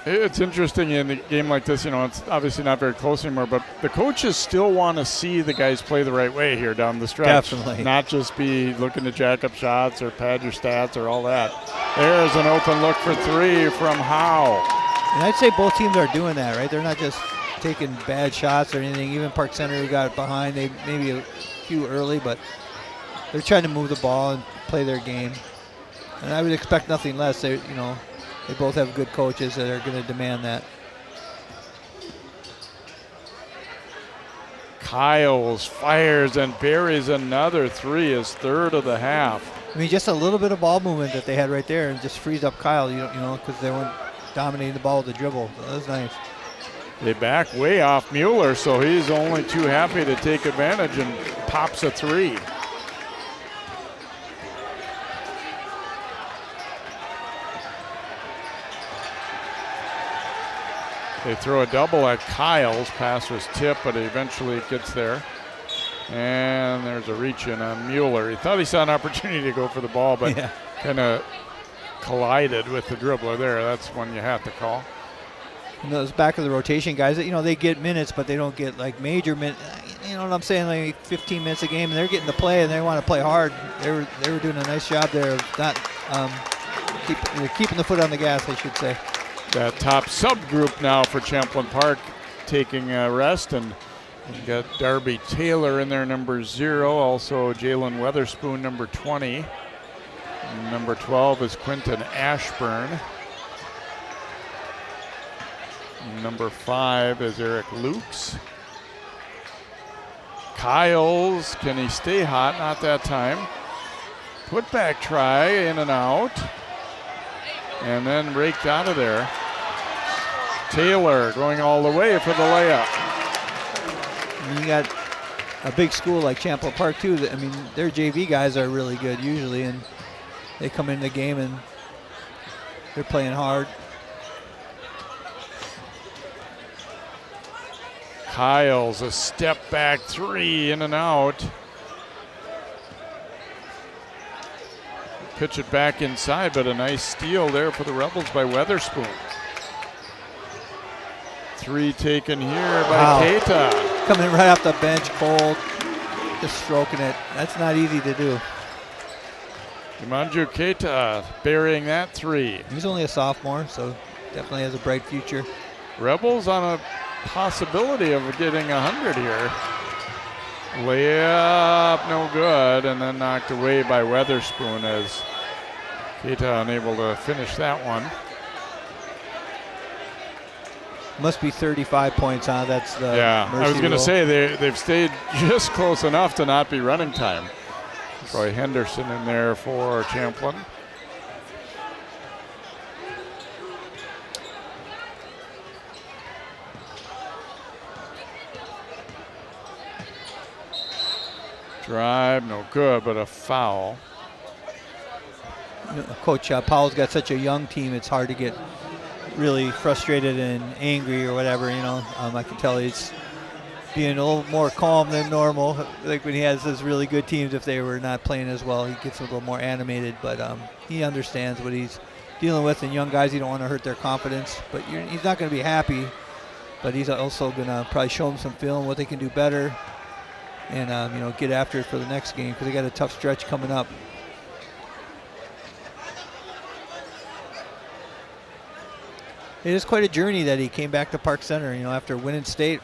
It's interesting in a game like this, it's obviously not very close anymore, but the coaches still want to see the guys play the right way here down the stretch. Definitely. Not just be looking to jack up shots or pad your stats or all that. There's an open look for three from Howe. And I'd say both teams are doing that, right? They're not just taking bad shots or anything. Even Park Center, who got behind, they maybe a few early, but they're trying to move the ball and play their game. And I would expect nothing less. They both have good coaches that are going to demand that. Kyles fires and buries another three, his third of the half. I mean, just a little bit of ball movement that they had right there and just frees up Kyle, because they weren't dominating the ball with the dribble. So that was nice. They back way off Mueller, so he's only too happy to take advantage and pops a three. They throw a double at Kyles. Pass was tipped, but eventually it gets there. And there's a reach in on Mueller. He thought he saw an opportunity to go for the ball, but kind of collided with the dribbler there. That's one you have to call. And those back of the rotation guys, they get minutes, but they don't get like major minutes. You know what I'm saying? Like 15 minutes a game, and they're getting to play, and they want to play hard. They were doing a nice job there of not keeping the foot on the gas, I should say. That top subgroup now for Champlin Park taking a rest, and you got Darby Taylor in there, number 0. Also Jalen Weatherspoon, number 20. And number 12 is Quentin Ashburn. And number 5 is Eric Lukes. Kyles, can he stay hot? Not that time. Put-back try, in and out. And then raked out of there. Taylor going all the way for the layup. And you got a big school like Champlin Park too. Their JV guys are really good usually, and they come into the game and they're playing hard. Kyles, a step back three, in and out. Pitch it back inside, but a nice steal there for the Rebels by Weatherspoon. Three taken here by Keita. Coming right off the bench, cold, just stroking it. That's not easy to do. Imanju Keita burying that three. He's only a sophomore, so definitely has a bright future. Rebels on a possibility of getting 100 here. Layup, no good, and then knocked away by Weatherspoon as Keita unable to finish that one. Must be 35 points, huh? That's the I was going to rule. say they've stayed just close enough to not be running time. Troy Henderson in there for Champlin. Drive, no good, but a foul. Coach Powell's got such a young team, it's hard to get really frustrated and angry or whatever, I can tell he's being a little more calm than normal. Like when he has those really good teams, if they were not playing as well, he gets a little more animated, but he understands what he's dealing with, and young guys, you don't want to hurt their confidence, but he's not going to be happy, but he's also going to probably show them some film, what they can do better, and get after it for the next game, because they got a tough stretch coming up. It is quite a journey that he came back to Park Center, after winning state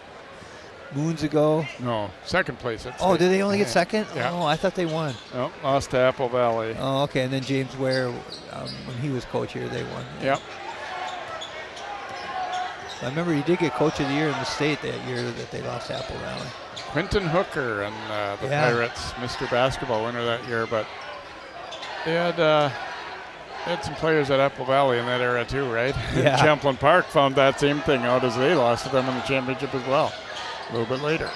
moons ago. No, second place. Oh, did they only get second? Yeah. Oh, I thought they won. Oh, lost to Apple Valley. Oh, okay. And then James Ware, when he was coach here, they won. Yep. I remember he did get coach of the year in the state that year that they lost to Apple Valley. Quentin Hooker and the Pirates, Mr. Basketball winner that year. But they had some players at Apple Valley in that era too, right? Yeah. Champlin Park found that same thing out as they lost to them in the championship as well a little bit later.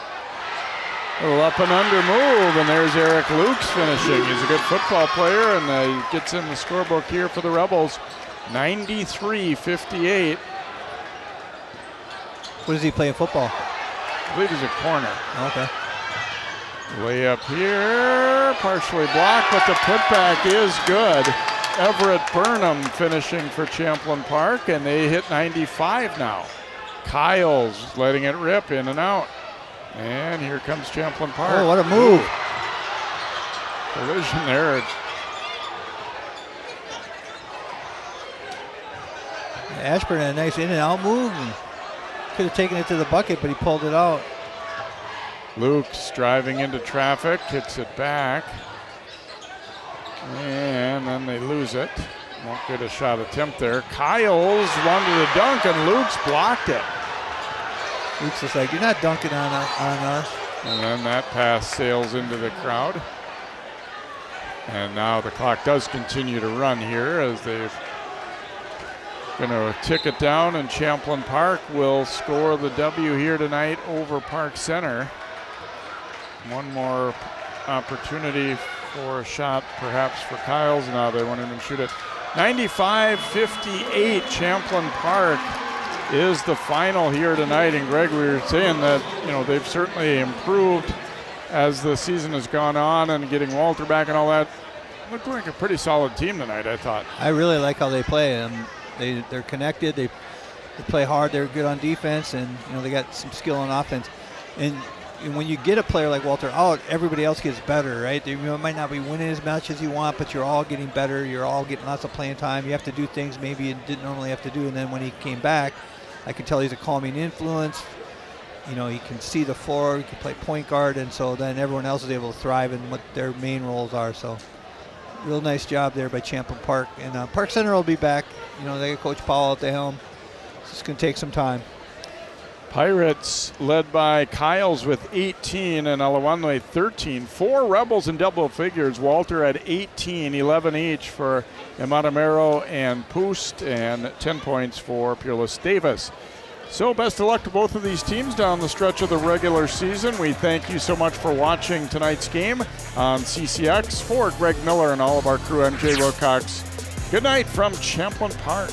A little up and under move, and there's Eric Lukes finishing. He's a good football player, and he gets in the scorebook here for the Rebels. 93-58. What does he play in football? I believe he's a corner. Okay. Way up here, partially blocked, but the putback is good. Everett Burnham finishing for Champlin Park, and they hit 95 now. Kyle's letting it rip in and out. And here comes Champlin Park. Oh, what a move. Collision there. Ashburn had a nice in and out move. And could have taken it to the bucket, but he pulled it out. Luke's driving into traffic, hits it back. And then they lose it. Won't get a shot attempt there. Kyle's wanted to dunk, and Luke's blocked it. Luke's just like, you're not dunking on us. And then that pass sails into the crowd. And now the clock does continue to run here as they've going to tick it down, and Champlin Park will score the W here tonight over Park Center. One more opportunity for a shot perhaps for Kyle's. Now they won't even shoot it. 95-58 Champlin Park is the final here tonight. And Greg, we were saying that, they've certainly improved as the season has gone on, and getting Walter back and all that. Looked like a pretty solid team tonight, I thought. I really like how they play. They're connected. They play hard. They're good on defense, and they got some skill on offense. And when you get a player like Walter out, everybody else gets better, right? They might not be winning as much as you want, but you're all getting better. You're all getting lots of playing time. You have to do things maybe you didn't normally have to do. And then when he came back, I could tell he's a calming influence. He can see the floor. He can play point guard, and so then everyone else is able to thrive in what their main roles are. So, real nice job there by Champlin Park. And Park Center will be back. They got Coach Powell at the helm. It's just going to take some time. Pirates led by Kyles with 18 and Alawanwe 13. 4 Rebels in double figures. Walter at 18, 11 each for Ematamero and Poost, and 10 points for Peerless Davis. So best of luck to both of these teams down the stretch of the regular season. We thank you so much for watching tonight's game on CCX. For Greg Miller and all of our crew, I'm Jay Wilcox. Good night from Champlin Park.